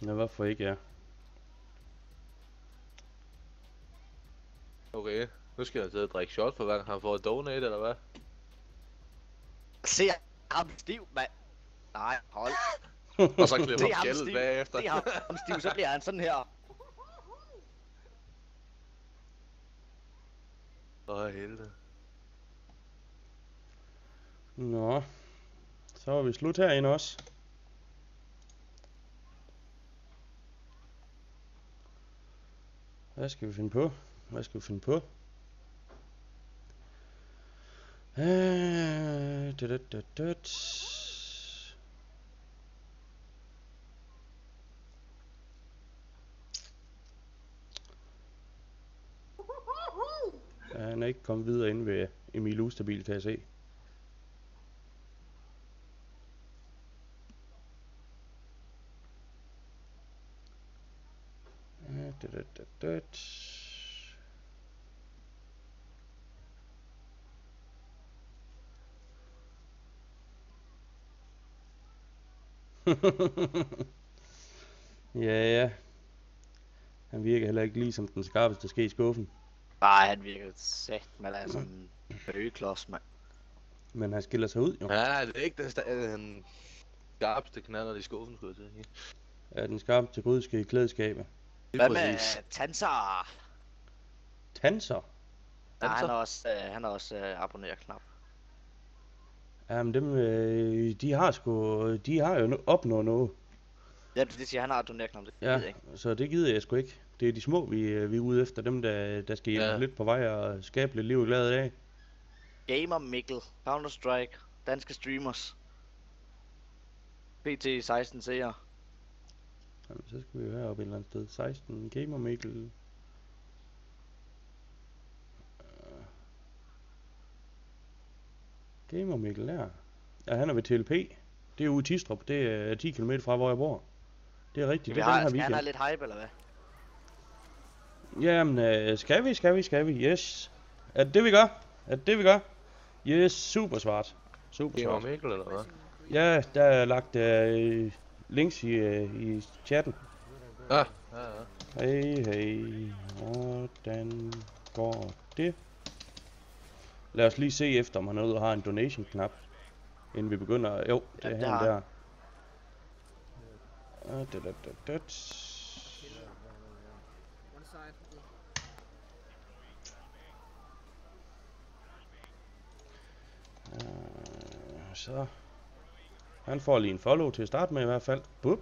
Ja, hvorfor ikke, ja. Okay, nu skal jeg til at drikke shot for hver gang han får et donate, eller hvad? Se ham stiv, mand. Nej, hold. Og så klipper Se ham skældet stiv. bagefter. Se ham stiv, så bliver han sådan her. Åh, helvede. Nå. Så er vi slut herinde også. Hvad skal vi finde på? Hvad skal vi finde på? Ja, han er ikke kommet videre inde ved Emil Ustabil, kan jeg se. Ja. Han virker heller ikke lige som den skarpeste ske i skuffen. Nej, han virker sæt, men er sådan en bøgeklods, mand. Men han skiller sig ud, jo. Ja, det er ikke den skarpeste knaller i skuffen, skulle jeg til at sige. Ja, den skarpeste grydeske i klædeskabet. Hvad med Tanser? Tanser? Ja, han har også abonner-knap. Jamen dem, de har jo opnået noget. Ja, det siger, han har abonner-knap, det Ja, ved jeg ikke. så det gider jeg sgu ikke. Det er de små, vi er ude efter. Dem, der skal hjælpe lidt på vej og skabe lidt liv og glade dag. Gamer Mikkel, Counter-Strike, danske streamers. PT 16 seere. Jamen, så skal vi jo heroppe et eller andet sted. 16 Gamer Mikkel. Gamer Mikkel der. Ja, han er ved TLP. Det er ude i Tistrup. Det er 10 km fra, hvor jeg bor. Det er rigtigt. Det er den her weekend. Han har lidt hype, eller hvad? Jamen, skal vi? Yes. Er det vi gør? Yes, super smart. Gamer Mikkel, eller hvad? Ja, der er lagt links i chatten. Ja. Hey. Hvordan går det? Lad os lige se efter, om han er ude og har en donation-knap. Inden vi begynder. Jo, det er han der. Så. Han får lige en follow til at starte med i hvert fald. Bup.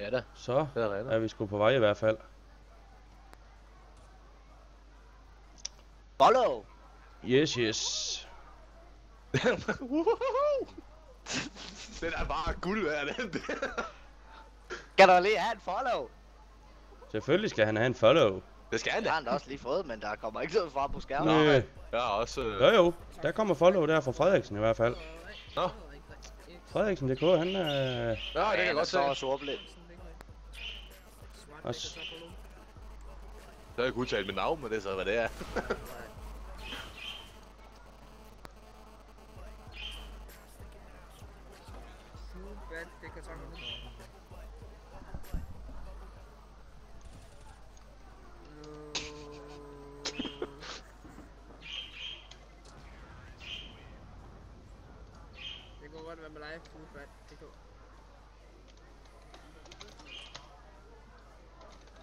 Ja da. Så er vi sgu på vej i hvert fald. Follow! Yes. Den er bare guld værd, den der. Skal du lige have en follow? Selvfølgelig skal han have en follow. Det skal han da. Det har han da også lige fået, men der kommer ikke noget frem på skærmen. Nej. Ja, også... Jo, der kommer follow der fra Frederiksen i hvert fald. Nå. Frederiksen DK, han er... Ja, det kan jeg godt se. også ordblind. Også... Så har jeg ikke udtalt mit navn, men det er så, hvad det er. Det kunne godt være med live foodbat. Det kunne.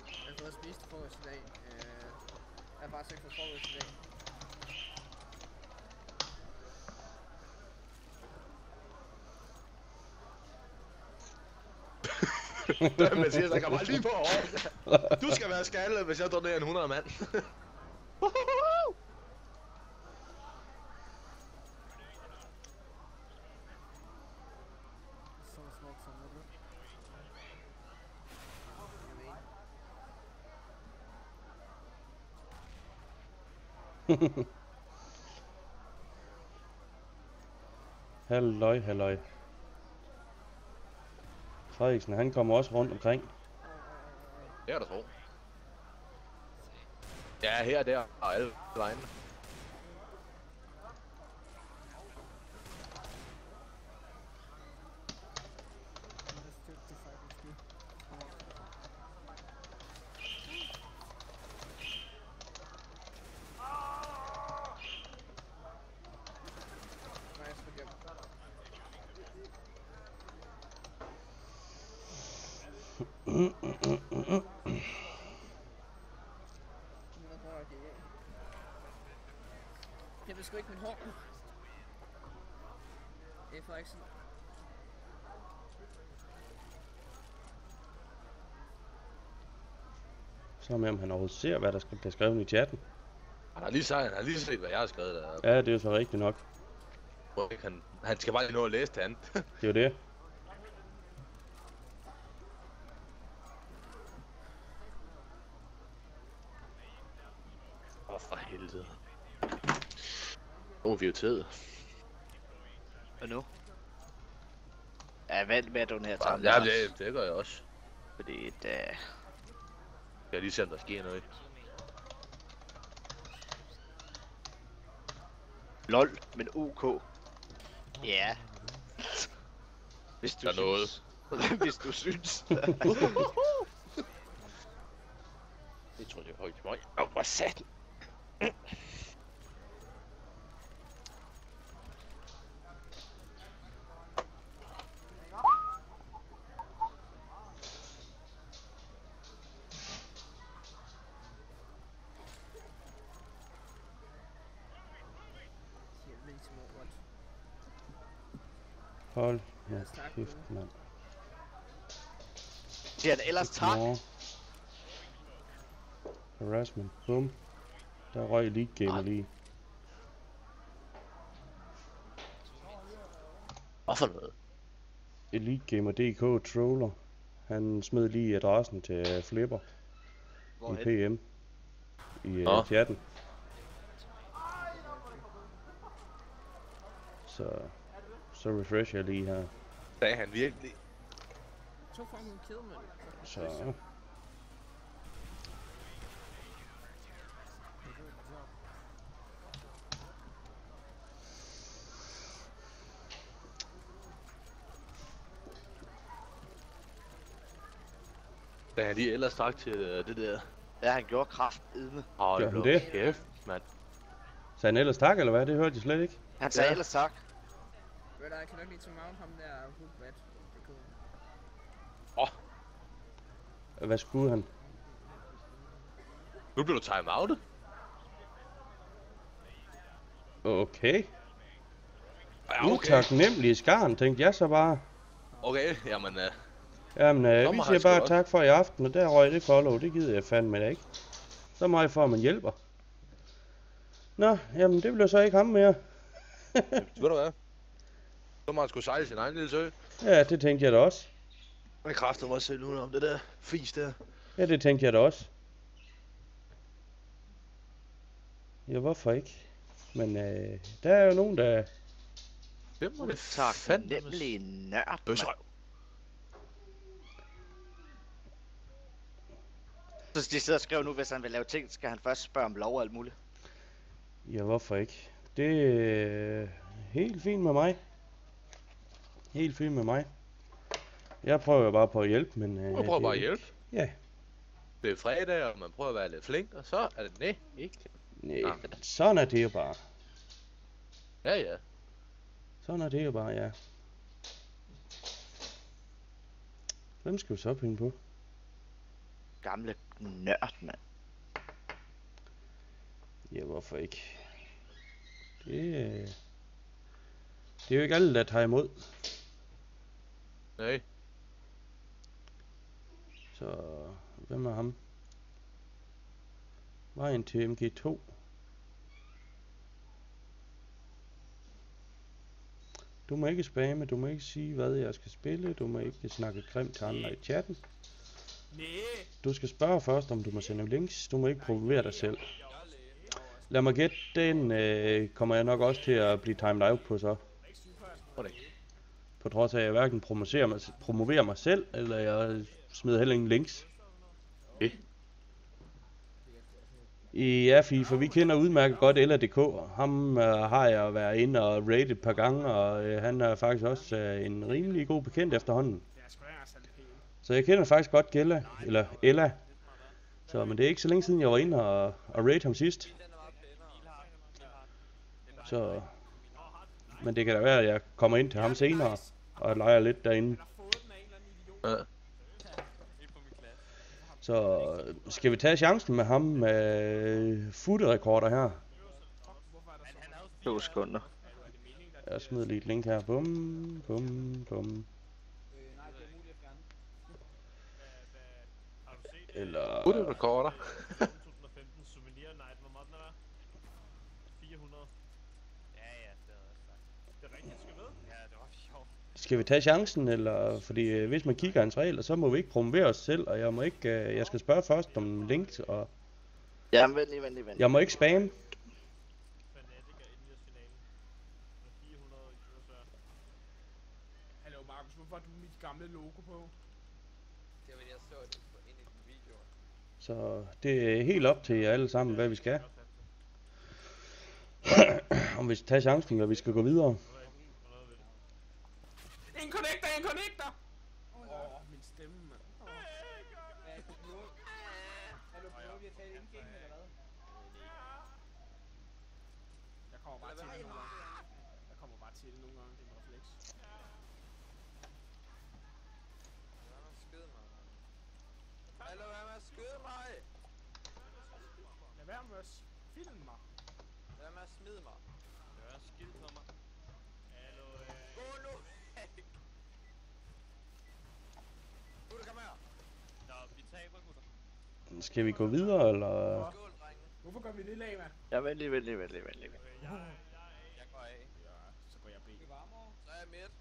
Jeg har fået spist frokost i dag. Jeg har bare søgt for frokost i dag. Mathias, der kommer lige på over. Du skal være skaldet, hvis jeg donerer en 100 mand. Halløj. Frederiksen, han kommer også rundt omkring. Det er der tro. Ja, her og der, og alle vejen. Jeg vil sgu ikke mit hår. Det er Frederiksen. Så med om han overhovedet ser, hvad der bliver skrevet i chatten. Han har lige set, hvad jeg har skrevet der. Ja, det er jo så rigtigt nok. Han skal bare lige nå at læse det andet. Det er jo det. For helvede. Nu er vi jo tid. Og nu? Ja, vent med at donere til ham. Ja, det gør jeg også. Fordi Jeg kan lige se, om der sker noget. LOL, men OK. Ja. Hvis du der synes. Noget. Hvis du synes. Det tror jeg højt mig. Hvor satan. Hold kæft, mand. Siger han ellers tak? Harassment. Bum. Der røg Elite Gamer lige. Hvorfor noget? Elite Gamer DK troller. Han smed lige adressen til Flipper. I PM. I chatten. Så refresher jeg lige her. Sagde han virkelig? Så får hun kill, mand. Så. Da han lige ellers sagt til det der. Ja, han gjorde kraftedme. Gør han det? Kæft, mand. Sagde han ellers tak, eller hvad? Det hørte jeg slet ikke. Han sagde ellers tak. Ved du, jeg kan nok lige til mount ham der hookbat. Det kunne... Hvad skulle han? Nu bliver du timeoutet. Okay. Ja, okay. Utaknemmelig skarn, tænkte jeg så bare. Okay, jamen Jamen, vi siger bare tak for i aften, og der røg det follow, det gider jeg fandme da ikke. Så meget for, at man hjælper. Nå, jamen det blev så ikke ham mere. Ved du hvad? Så må han sgu sejle sin egen lille sø. Ja, det tænkte jeg da også. Man kræfter mig selv uden om det der fis der. Ja, det tænkte jeg da også. Ja, hvorfor ikke? Men der er jo nogen, der... Det må det fandme nemlig nørd, Bøsrøv. Så de sidder og skriver nu, hvis han vil lave ting, skal han først spørge om lov og alt muligt. Ja, hvorfor ikke? Det er helt fint med mig. Helt fint med mig. Jeg prøver bare på at hjælpe, men... Jeg prøver bare at hjælpe. Ja. Det er fredag, og man prøver at være lidt flink, og så er det ikke. Nej, sådan er det jo bare. Ja. Sådan er det jo bare, ja. Hvem skal vi så penge på? Gamle nørd, mand. Ja, hvorfor ikke? Det er jo ikke alle, der tager imod. Nej. Så hvem er ham? Vejen til MG2. Du må ikke spamme, du må ikke sige, hvad jeg skal spille, du må ikke snakke grimt til andre i chatten. Du skal spørge først, om du må sende links, du må ikke provokere dig selv. Lad mig gætte, den kommer jeg nok også til at blive timed out på så. På trods af, at jeg hverken promoverer mig selv, eller jeg smider heller ingen links. Ja, for vi kender udmærket godt LADK. Ham har jeg været inde og rated et par gange, og han er faktisk også en rimelig god bekendt efterhånden. Så jeg kender faktisk godt Ella. Så, men det er ikke så længe siden, jeg var inde og rate ham sidst. Så, men det kan da være, at jeg kommer ind til ham senere og leger lidt derinde. Så skal vi tage chancen med ham med footerekorder her? 2 sekunder. Jeg smider lige et link her. Bum, bum, bum. Eller... Footerekorder. Skal vi tage chancen, eller fordi hvis man kigger hans regler, så må vi ikke promovere os selv, og jeg må ikke, jeg skal spørge først om links, og ja, vent lige. Jeg må ikke spamme. Hallo Markus, hvorfor har du mit gamle logo på? Det var det, jeg så ind i din video. Så det er helt op til jer alle sammen, hvad vi skal. Om vi skal tage chancen, eller vi skal gå videre. En connector! Min stemme, mand. Er du prøvet at tage ind igen, eller hvad? Jeg kommer bare til det nogle gange. Det er en refleks. Hallo, hvad med at skyde mig? Lad være med at filme mig. Hvad med at smide mig? Ja, skid på mig. Hallo, Gå nu væk! Kom her. Skal vi gå videre, eller? Hvorfor gør vi det, Lava? Ja, vent lige. Jeg går af. Ja, så går jeg B. Så er jeg midt.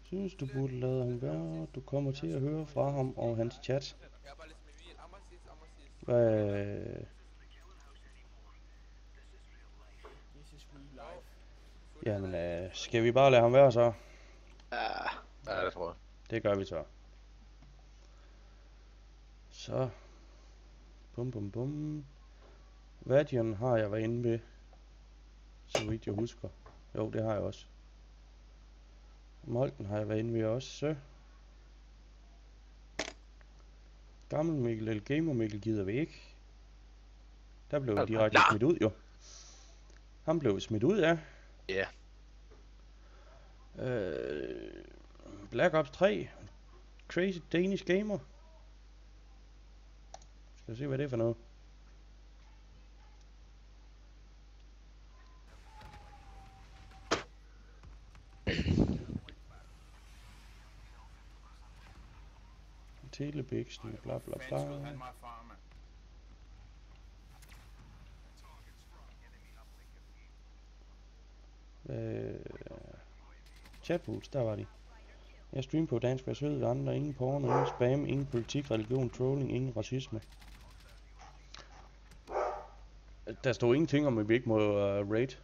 Synes du burde lade ham være? Du kommer til at høre fra ham og hans chat. Hvad? Jamen, skal vi bare lade ham være så? Ja, det tror jeg. Det gør vi så. Så. Bum. Vadion har jeg været inde ved. Så vidt jeg husker. Jo, det har jeg også. Molten har jeg været inde ved også. Gammel Mikkel eller Gamer Mikkel gider vi ikke. Der blev vi direkte smidt ud, jo. Han blev smidt ud, ja. Ja. Black Ops 3. Crazy Danish Gamer. Skal vi se, hvad det er for noget. Telebiksen, bla bla bla. Chatboots, der var de. Jeg streamer på dansk, hvad sød andre, ingen porno, ingen spam, ingen politik, religion, trolling, ingen racisme. Der står ingenting om, at vi ikke må raid.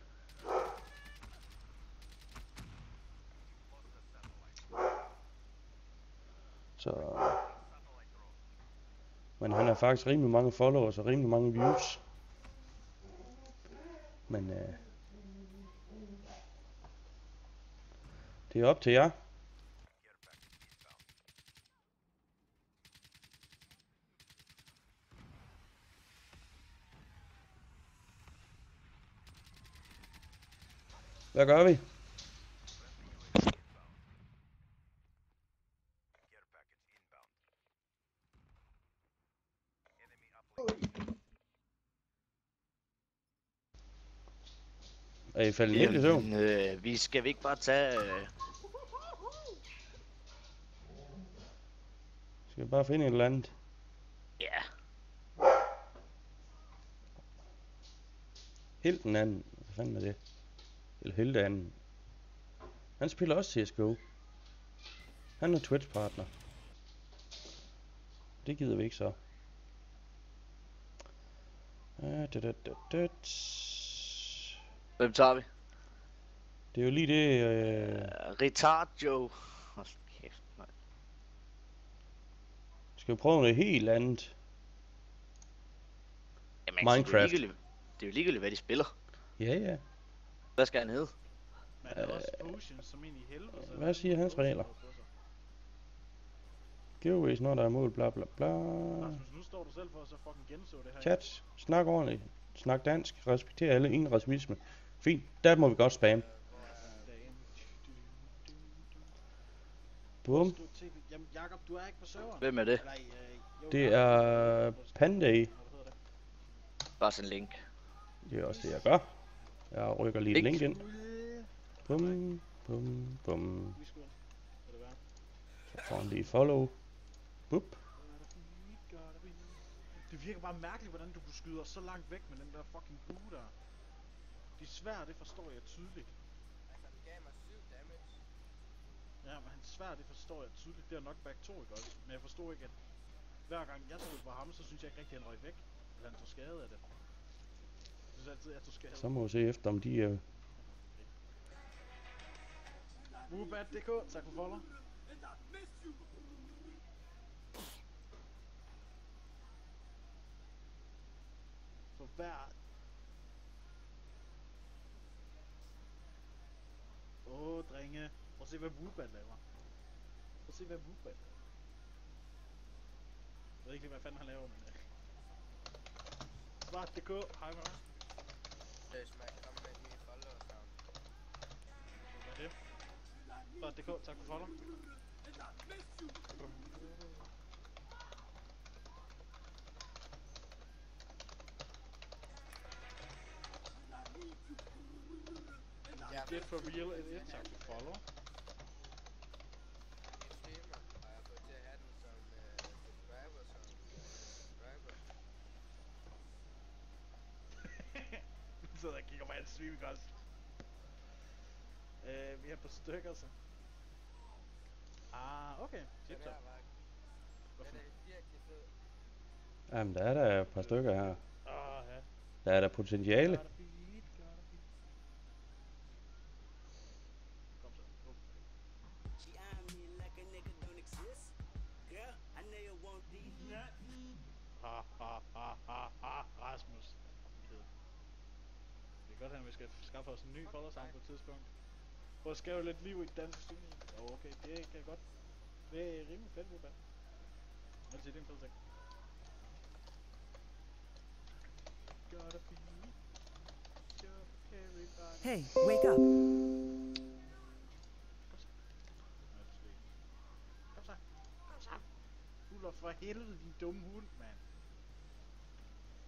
Så... Men han har faktisk rimelig mange followers og rimelig mange views. Men det er op til jer. Hvad gør vi? Er I faldet helt i søvn? Vi skal ikke bare tage... Skal vi bare finde et eller andet? Ja. Helt den anden. Hvad fanden er det? Eller helt den anden. Han spiller også CSGO. Han er Twitch-partner. Det gider vi ikke så. Hvem tager vi? Det er jo lige det... Retard Joe. Hold kæft, nej. Skal vi prøve noget helt andet? Jamen, Minecraft. Det er jo ligegyldigt, hvad de spiller. Ja. Hvad skal han hedde? Men er også Ocean som ind i helvede? Hvad siger hans regler? Giveaways, når der er mål, bla bla bla. Rasmus, nu står du selv for at så fucking genså det her. Chat, snak ordentligt. Snak dansk, respekter alle, ingen racisme. Fint, der må vi godt spamme. Bum. Jamen, Jakob, du er ikke på serveren. Hvem er det? Det er Panday. Bare sådan en link. Det er også det, jeg gør. Jeg rykker lige et link ind. Bum. Så får han lige follow. Bup. Det virker bare mærkeligt, hvordan du kunne skyde os så langt væk med den der fucking bue der. De svær, det forstår jeg tydeligt. Ja, men hans svær, det forstår jeg tydeligt. Det er nok back 2, ikke også? Men jeg forstod ikke, at hver gang jeg stod på ham, så synes jeg ikke rigtig, at han røg væk. Eller han tog skade af det. Jeg synes altid, at jeg tog skade. Så må vi se efter, om de er... Woobat.dk, tak for follow. For hver... drenge. Prøv at se, hvad Woobat laver. Prøv at se, hvad Woobat laver. Jeg ved ikke lige, hvad fanden han laver, men... Svart.dk, hej med dig. Hvad er det? Svart.dk, tak for follow. Get for real it is, tak for follow. stream, ikke også? Vi er på stykker, så. Ah, okay. Shit, så. Jamen, der er der et par stykker her. Ja. Der er der potentiale. Kom så. Rasmus. Det er godt, at vi skal skaffe os en ny follow-sign på et tidspunkt. Prøv at skabe lidt liv i den danske stream. Okay, det kan godt. Det er rimelig fedt, det der. Jeg vil sige, det er en fed ting. Hey, wake up. Kom så. Kom så. Uller for helvede, din dumme hund, mand.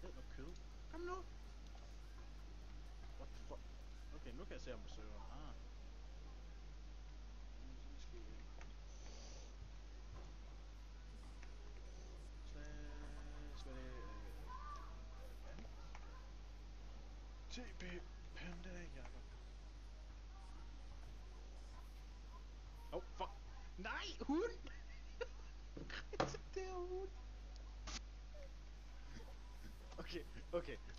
Det er noget kød. Kom nu. What the fuck? Okay, nu kan jeg se ham på serveren. TB Panda Jakob. Oh fuck. Nej, hund! Det er hund.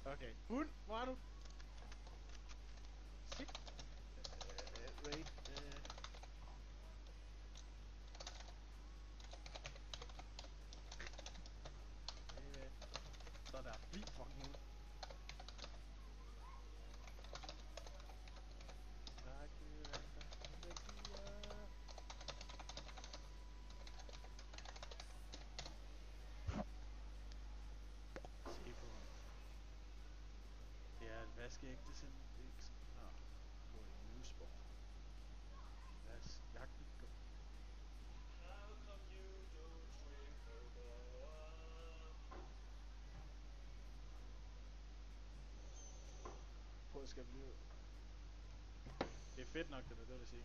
Okay. Hund, hvor er du? Shit. Wait. Så der. Bliv fucking hund. Vaskeægte X. På en Newsborg. Jagten går. Prøv at skabe liv. Det er fedt nok, det vil sige.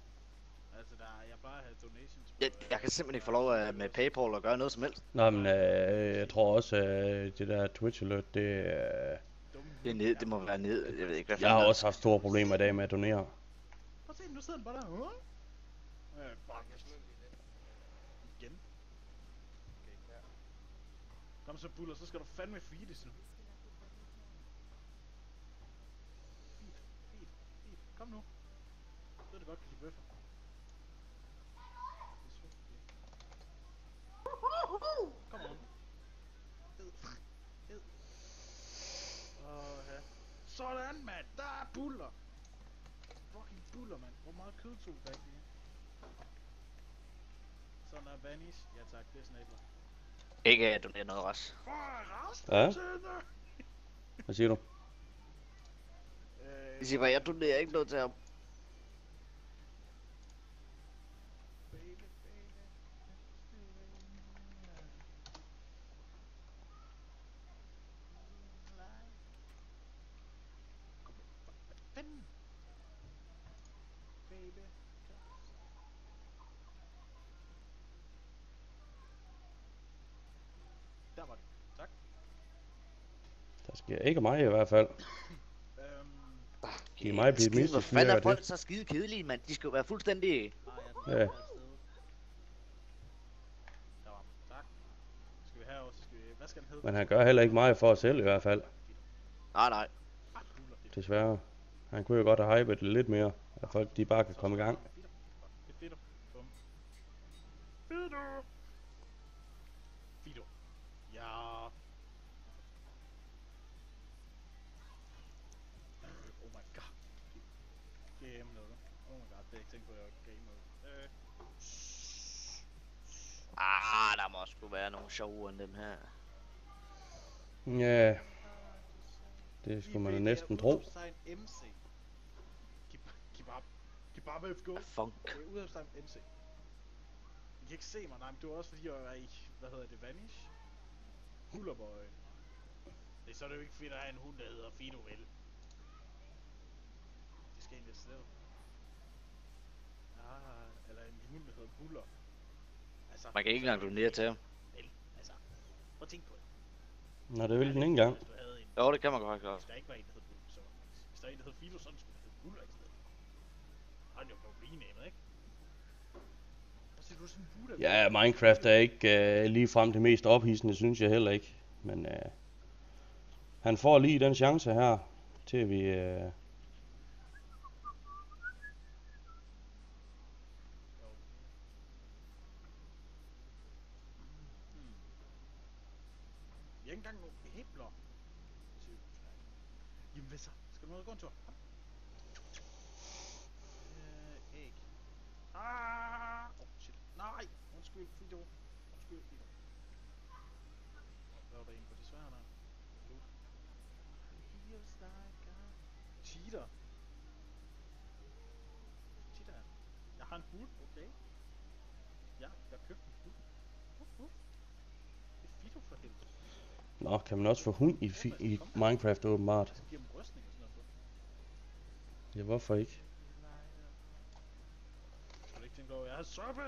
Altså, jeg plejer at have donations. Jeg kan simpelthen ikke få lov at med PayPal at gøre noget som helst. Nej, men jeg tror også, det der Twitch alert, det er ned, det må være ned. Jeg ved ikke, hvad jeg har også haft store problemer i dag med at donere. Prøv at se, nu sidder den bare der. Fuck, igen. Okay. Kom så, Buller, så skal du fandme feedes nu. Feed. Kom nu. Så er det godt, kan lide bøffer. Kom on. Ja. Sådan, mand. Der er Buller. Fucking Buller, mand. Hvor meget kød tog du faktisk igen? Sådan er Vanish. Ja tak, det er snabler. Ikke at donere noget, Ras. Ja? Hvad siger du? Jeg siger bare, jeg donerer ikke noget til ham. Der var det. Tak. Der sker ikke mig i hvert fald. Giv mig pessimistisk. Hvor fanden er folk så skide kedelige, mand? De skal jo være fuldstændig... Ja. Der var tak. Skal vi herover, så skal vi... Hvad skal den hedde? Men han gør heller ikke meget for os selv i hvert fald. Nej. Desværre. Han kunne jo godt have hypet lidt mere, at folk de bare kan komme i gang. Fido. Ja. Oh my god. Game mode. Oh my god, det er ikke tænkt på, at jeg var game mode. Der må sgu være nogle sjove end dem her. Ja. Det skulle man næsten tro. MC. Kebab FK. Funk. Udopstegn MC. I kan ikke se mig, nej, men det var også fordi jeg var i, hvad hedder det, Vanish? Hullerboy. Det er så det jo ikke fordi der er en hund, der hedder Fido, vel? Det skal egentlig et sted. Eller en hund, der hedder Buller. Altså, man kan ikke engang donere til ham. Vel, altså, prøv at tænke på det. Nå, det vil den ikke engang. Jo, det kan man godt. Der er ikke være en, der hedder Buller, så Hvis der er en, der hedder Fido, så er den sgu da hedder Buller i stedet. Og han er jo blevet renamet, ikke? Hvad siger du, sådan en Buddha? Ja, Minecraft er ikke lige frem det mest ophidsende, synes jeg heller ikke. Men han får lige den chance her, til vi... Jeg har ikke engang nogen æbler. Jamen hvad så? Skal du med gå en tur? Æg. Shit. Nej! Undskyld, Fido. Undskyld, Fido. Hvad var der en på de svære der? Loot. Feels like a... Cheater. Cheater. Jeg har en hund, okay? Ja, jeg købte en hund. Det er Fido for helvede. Nå, kan man også få hund i Minecraft åbenbart? Så giver dem rystning og sådan noget på. Ja, hvorfor ikke? Skal du ikke tænke over, jeg har suppe?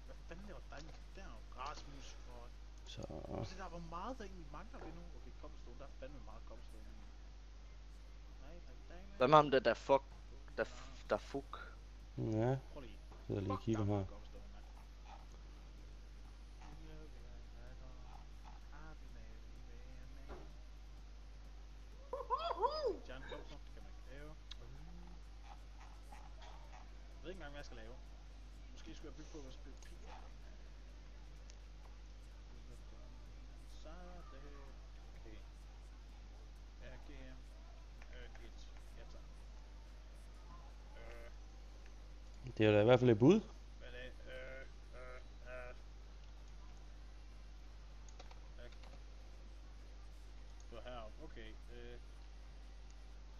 Hvad fanden laver dig der? Rasmus for... Så... Se der, hvor meget der egentlig mangler vi nu. Okay, cobblestone, der er fandme meget cobblestone. Nej. Hvad med ham der fuck? Der fuck? Ja, jeg lige kigger her. Jeg ved ikke engang, hvad jeg skal lave. Måske skulle jeg bygge på, hvad jeg spiller pizza. Så er det... Okay. RGM. Git. Ja, tak. Det er da i hvert fald et bud. Hvad er det? Så heroppe. Okay.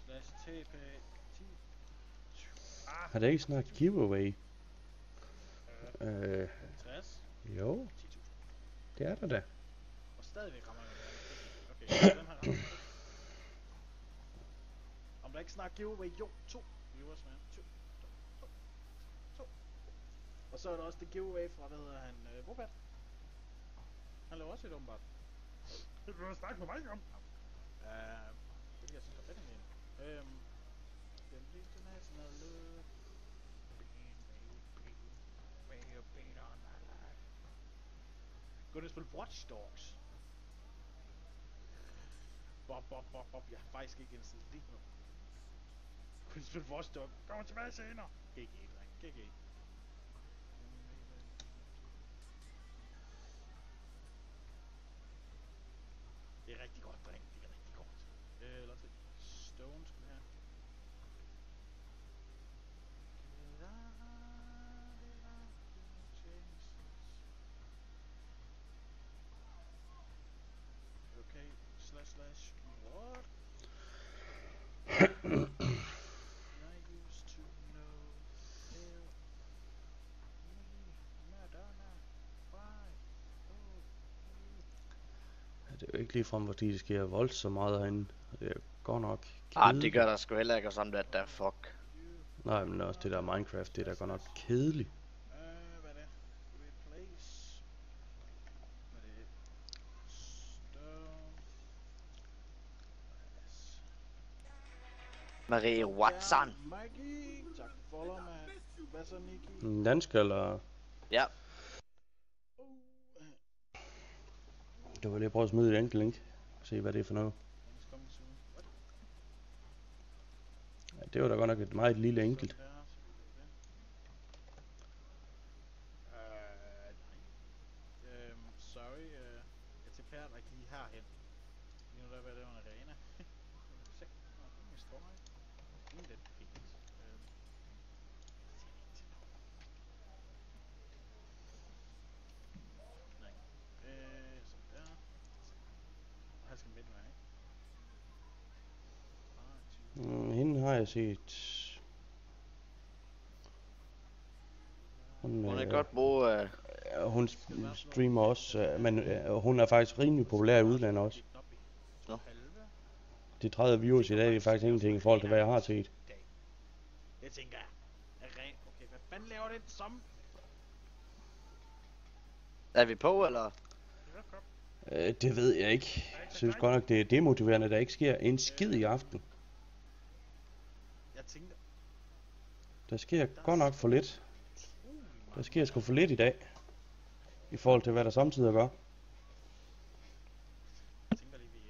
Slash TP 10. Har det ikke snart giveaway? 60. Jo. 10.000. Det er der da. Og stadigvæk rammer jeg det. Okay, den her rammer. Om der ikke snart giveaway, jo, 2 viewers, man. 2. Og så er der også det giveaway fra, hvad hedder han, Vobat. Han laver også et åbenbart. Det vil du snakke med mig om. Det kan jeg synes er fedt igen. Den international look. Gå ned og spille Watch Dogs. Bob. Jeg har faktisk ikke installeret det nu. Gå ned og spille Watch Dogs. Kommer tilbage senere. GG, dreng. GG. Det er rigtig godt, dreng. Det er rigtig godt. Lad os se. Stone skal vi have. Okay, slash, what? I used to know Madonna. Why? Det er jo ikke ligefrem, fordi det sker voldsomt meget herinde. Det er godt nok kedeligt. Ah, det gør der sgu heller ikke, og sådan der fuck. Nej, men også det der Minecraft, det er da godt nok kedeligt. Hvad er det? Replace. Hvad er det? Stone. Marie Watson. Maggie, tak for follow, man. Hvad så, Nicky? En dansk eller... Ja. Du vil lige prøve at smide et enkelt link. Se hvad det er for noget. Ja, det var da godt nok et meget lille enkelt. Sorry, jeg tilpærer dig lige herhen. Lige nu der var det en arena. Se, det er stor, ikke? Det er lidt fint. Nej. Sådan der. Og her skal midten være, ikke? Hende har jeg set. Hun er godt bruge... Hun streamer også, men hun er faktisk rimelig populær i udlandet også. Nå. De 30 views i dag, det er faktisk ingenting i forhold til hvad jeg har set. Det tænker jeg. Okay, hvad fanden laver den som? Er vi på, eller? Det ved jeg ikke. Jeg synes godt nok, det er demotiverende, at der ikke sker en skid i aften. Jeg tænkte... Der sker godt nok for lidt. Der sker sgu for lidt i dag. I forhold til, hvad der samtidig gør. Jeg tænker lige, vi...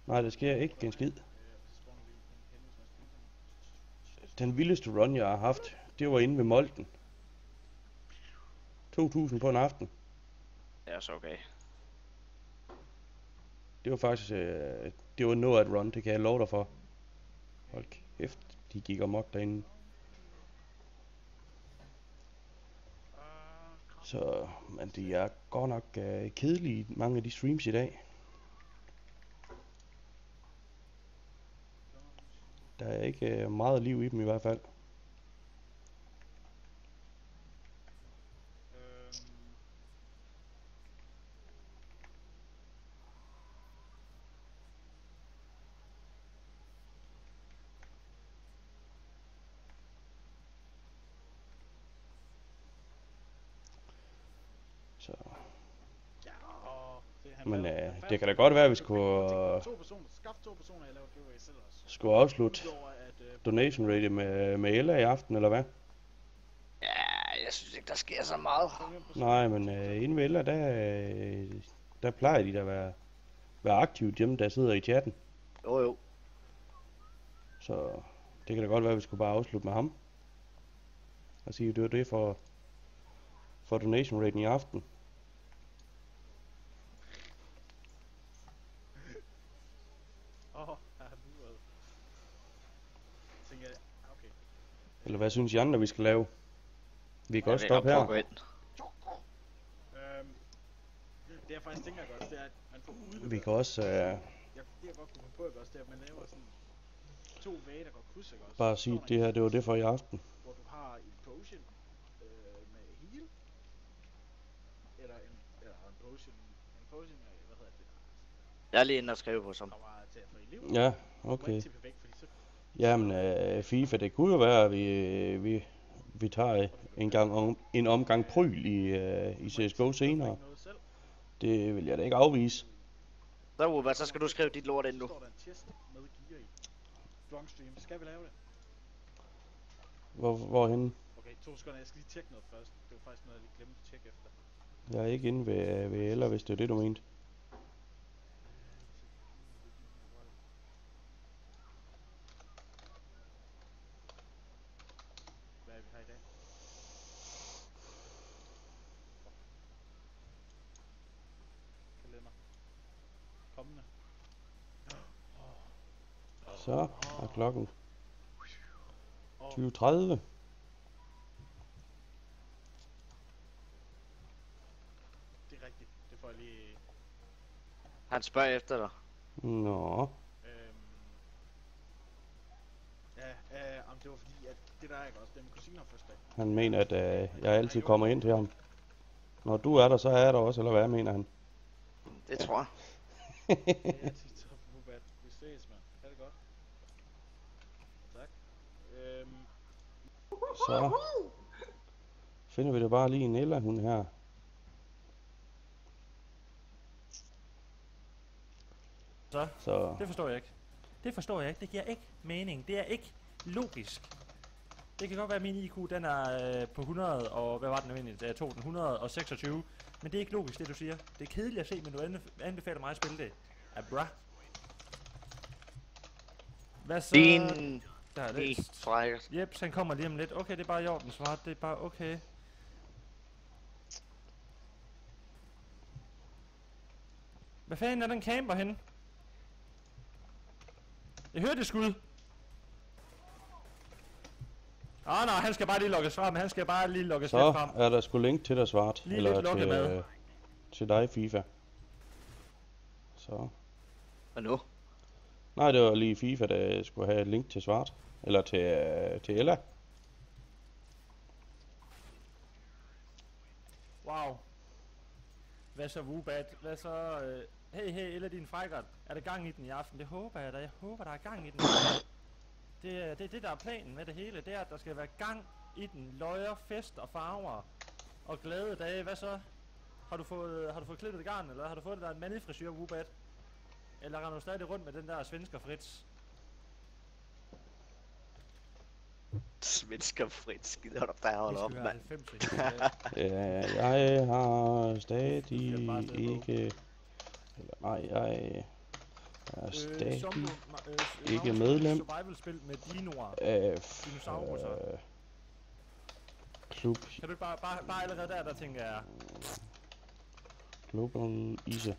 Nej, der sker ikke en skid. Den vildeste run, jeg har haft, det var inde ved Molten. 2.000 på en aften. Ja, så okay. Det var faktisk, det var noget af et run, det kan jeg love dig for. Hold kæft, de gik amok derinde. Så, men de er godt nok kedelige, mange af de streams i dag. Der er ikke meget liv i dem i hvert fald. Så. Men det kan da godt være, at vi skulle afslutte donation rate med Ella i aften, eller hvad? Ja, jeg synes ikke, der sker så meget. Nej, men inde ved Ella, der plejer de da at være aktivt hjemme, der sidder i chatten. Jo. Så det kan da godt være, at vi skulle bare afslutte med ham. Og sige, det var det for donation raten i aften. Eller hvad synes I andre, vi skal lave? Vi kan også stoppe her. Det jeg faktisk tænker godt, det er, at man får udleveret... Vi kan også... Det jeg godt kunne på, ikke også, det er, at man laver sådan 2 væge, der går kryds, ikke også? Bare sige, det her, det var det for i aften. Hvor du har en potion med heal, eller en potion, hvad hedder det? Jeg er lige inde og skrive på som. Ja, okay. Jamen, FIFA, det kunne jo være, at vi tager en omgang pryl i CSGO senere. Det vil jeg da ikke afvise. Så Uber, så skal du skrive dit lort ind nu. Skal vi lave det? Hvorhenne? Okay, 2 sekunder, jeg skal lige tjekke noget først. Det var faktisk noget, jeg lige glemte at tjekke efter. Jeg er ikke inde ved Ella, hvis det er det, du mente. Hvad er vi her i dag? Kalender. Kommende. Så er klokken 20:30. Det er rigtigt. Det får jeg lige... Han spørger efter dig. Nå. Det var fordi, at det der er ikke også, det er min kusine har første dag. Han mener, at jeg altid kommer ind til ham. Når du er der, så er jeg der også, eller hvad mener han? Det tror jeg. Vi ses, mand. Ha' det godt. Tak. Så finder vi da bare lige en Ella hun her. Så det forstår jeg ikke. Det forstår jeg ikke. Det giver ikke mening. Det er ikke logisk. Det kan godt være, at min IQ den er på 100, og hvad var den egentlig? Jeg tog den 126. Men det er ikke logisk, det du siger. Det er kedeligt at se, men du anbefaler mig at spille det. Bra. Hvad så? Din... Der er det. Jeps, han kommer lige om lidt. Okay, det er bare i orden, Svart. Det er bare okay. Hvad fanden er den camper henne? Jeg hørte det skud. Nej, han skal bare lige logges frem. Han skal bare lige logges lidt frem. Så er der sgu link til dig, Svart. Lige eller til dig, FIFA. Så. Hvad nu? Nej, det var lige FIFA, der skulle have et link til Svart. Eller til Ella. Wow. Hvad så, Wubat? Hvad så... Hey, Ella, din frækkert. Er der gang i den i aften? Det håber jeg da. Jeg håber, der er gang i den. Det er det, der er planen med det hele. Det er, at der skal være gang i den. Løjer, fest og farver. Og glade dage. Hvad så? Har du fået klippet et garn, eller har du fået der en mandefrisyr, Woobat? Eller render du stadig rundt med den der svensker Fritz? Svensker Fritz, gider du bare holde op, mand. Ja, jeg har stadig ikke... Eller nej, jeg er stadig ikke medlem survival-spil med dinoer. af Dinosaurer. klub. Kan du ikke bare allerede der tænker jeg... Global Ise.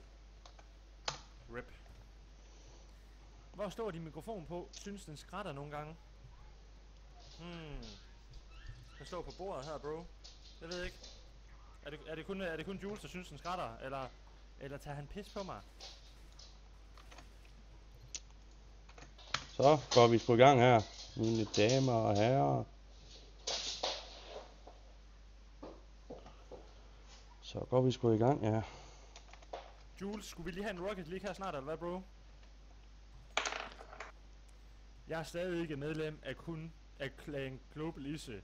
RIP. Hvor står din mikrofon på? Synes den skrætter nogle gange? Den står på bordet her, bro. Jeg ved ikke. Er det kun Jules, der synes den skrætter? Eller tager han pis på mig? Så går vi sgu i gang her, mine damer og herrer. Så går vi sgu i gang, ja. Jules, skulle vi lige have en Rocket League her snart, eller hvad, bro? Jeg er stadig ikke medlem af Clan Global Isse.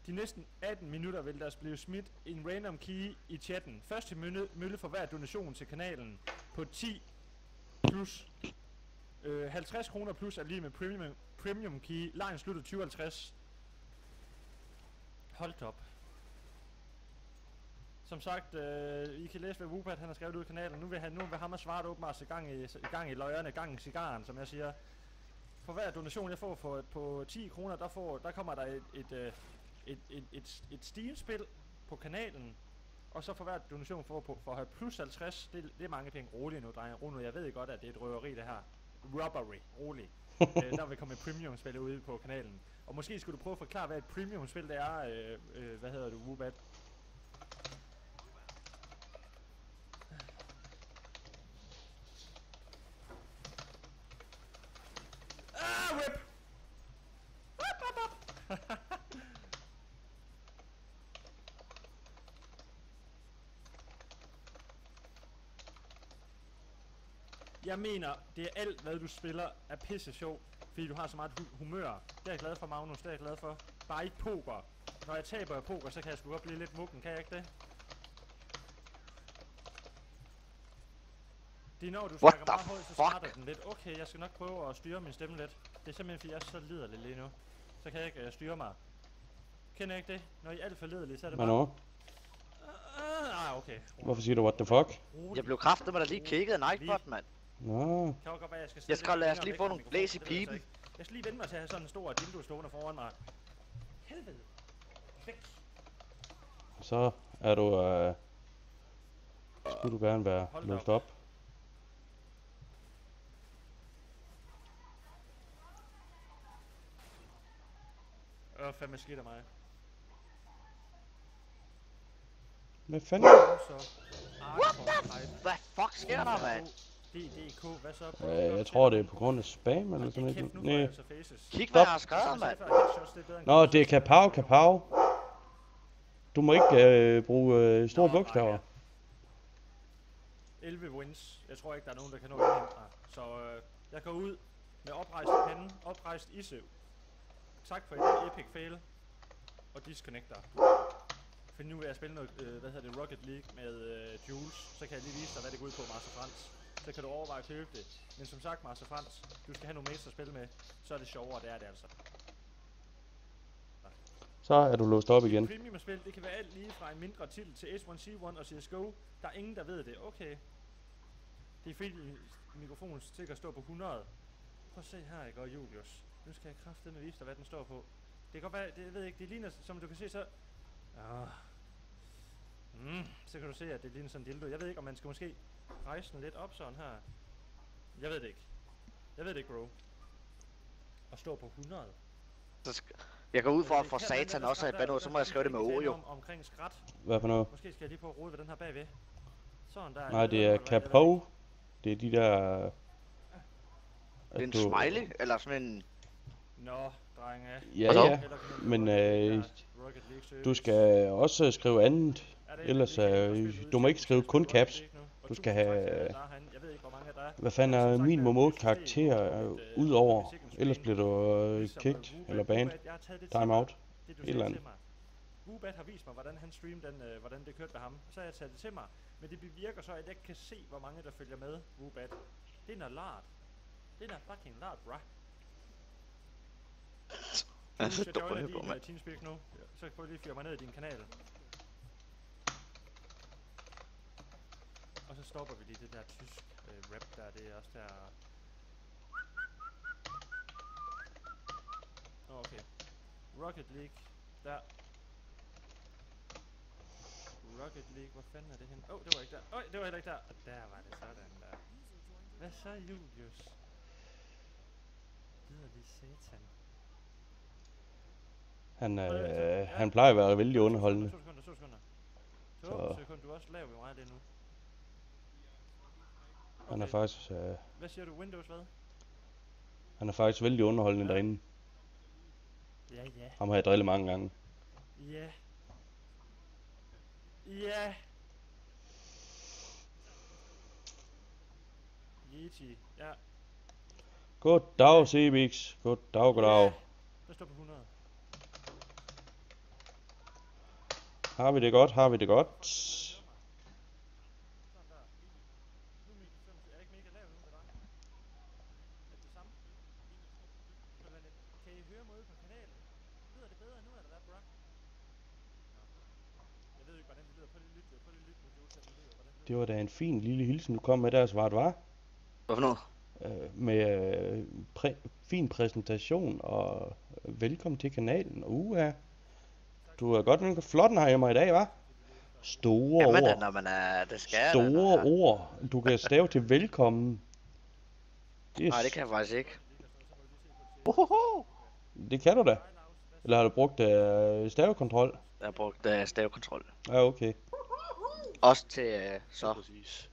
De næsten 18 minutter vil der blive smidt en random key i chatten. Første mølle for hver donation til kanalen på 10 plus 50 kroner plus er lige med premium key. Lejen slutter 2050. Hold op. Som sagt, I kan læse, hvad Woopat han har skrevet ud i kanalen. Nu vil ham og Svart åbenbart i gang i løjerne, gang i cigaren, som jeg siger. For hver donation jeg får på 10 kroner, der kommer der et Steam-spil på kanalen. Og så for hver donation for at have plus 50, det er mange penge. Rolig nu, drenge. Rolig nu, jeg ved godt, at det er et røveri det her. Robbery, rolig. Der vil komme et premium-spil ude på kanalen. Og måske skulle du prøve at forklare, hvad et premium-spil det er. Hvad hedder det, Woobat? RIP! Jeg mener, det er alt, hvad du spiller, er pisse sjov, fordi du har så meget humør. Det er jeg glad for, Magnus, det er jeg glad for. Bare ikke poker. Når jeg taber poker, så kan jeg sgu godt blive lidt muggen, kan jeg ikke det? Det er når du snakker meget højt, så starter den lidt. Okay, jeg skal nok prøve at styre min stemme lidt. Det er simpelthen fordi jeg er så liderlig lige nu. Så kan jeg ikke styre mig. Kender jeg ikke det? Når I er alt for liderlige, så er det bare... okay. Hvorfor siger du what the fuck? Jeg blev kraftet med, der lige kiggede en Nightbot, mand. Nå. Jeg skal lade os lige få nogle blæs i pipen. Jeg skal lige vende mig til at have sådan en stor dildo stående foran mig. Helvede. Væk. Så er du... skulle du gerne være låst op. Fandme skidt af mig. Hvad fanden? Hvad fuck sker der, mand? DDK, hvad så? Jeg tror det er på grund af spam eller sådan noget. Nej. Kig hvad jeg har skrevet, mand. Nå, det er kapav. Du må ikke bruge store bogstaver. 11 wins. Jeg tror ikke der er nogen der kan nå at hente mig. Så jeg går ud med oprejst pande, oprejst isse. Tak for et epic fail. Og disconnector. For nu vil jeg spille noget, Rocket League med Jules. Så kan jeg lige vise dig, hvad det går ud på, Master Frans. Så kan du overveje at købe det. Men som sagt, Master Frans, du skal have nogle mates at spille med. Så er det sjovere, det er det altså. Så er du låst op igen. Premium-spil, det kan være alt lige fra en mindre titel til H1Z1 og CSGO. Der er ingen, der ved det. Okay. Det er fordi, mikrofonen stikker står på 100. Prøv at se her, jeg går Julius. Nu skal jeg kraftedeme vise dig, hvad den står på. Det kan godt være, det ved jeg ikke, det ligner, som du kan se så... så kan du se, at det ligner sådan en dildo. Jeg ved ikke, om man skal måske rejse den lidt op sådan her. Jeg ved det ikke. Jeg ved det ikke, bro. Og stå på 100. Jeg går ud for at få satan også af et band, så må jeg skrive det med O, jo. Omkring skrat. Hvad for noget? Måske skal jeg lige prøve at rode ved den her bagved. Sådan der. Nej, det er kapo. Det er de der... Det er en smiley, eller sådan en... Nå, drenge. Ja, men du skal også skrive andet. Ellers, du må ikke skrive kun caps. Du skal have... Hvad fanden er minimum 8 karakterer udover? Ellers bliver du kicked eller banned. Time out. Et eller andet. Woobat har vist mig, hvordan han stream hvordan det kørte ved ham. Så har jeg taget det til mig. Men det bevirker så, at jeg ikke kan se, hvor mange der følger med Woobat. Det er noget lart. Det er noget fucking lart, bruh. Jeg synes, jeg du joiner på, din mand. Teamspeak nu. Så kan jeg lige fyre mig ned i din kanal. Og så stopper vi lige det der tysk rap der. Det er også der... Okay. Rocket League. Der. Rocket League. Hvor fanden er det henne? Det var ikke der. Det var heller ikke der. Og der var det sådan der. Hvad så, Julius? Gider lige satan. Han plejer at være vældig underholdende. 2 sekunder. 2 Så. sekunder. Du er også lav ved mig det nu. Okay. Han er faktisk... Hvad siger du? Windows hvad? Han er faktisk vældig underholdende derinde. Ja. Ham har jeg drillet mange gange. Ja. Yeti, ja. Goddag, Cebix. Goddag. Der står på 100. Har vi det godt? Sådan der. Nu er min 5, er ikke mega lav nu med dig? Er det samme? Men kan I høre mig ude på kanalen? Lyder det bedre nu, eller hvad, bro? Jeg ved ikke, hvordan det lyder. Prøv lige at lytte nu, Jules, hvordan det lyder. Det var da en fin lille hilsen, du kom med der, Svart, var? Hvad for noget? Med fin præsentation og velkommen til kanalen. Du er godt nok flottenheimer i dag, hva'? Store ord. Jamen, når man er... Det skal Store ord. Du kan stave til velkommen. Nej, det kan jeg faktisk ikke. Det kan du da. Eller har du brugt stavekontrol? Jeg har brugt stavekontrol. Ja, okay. Også til så. Præcis.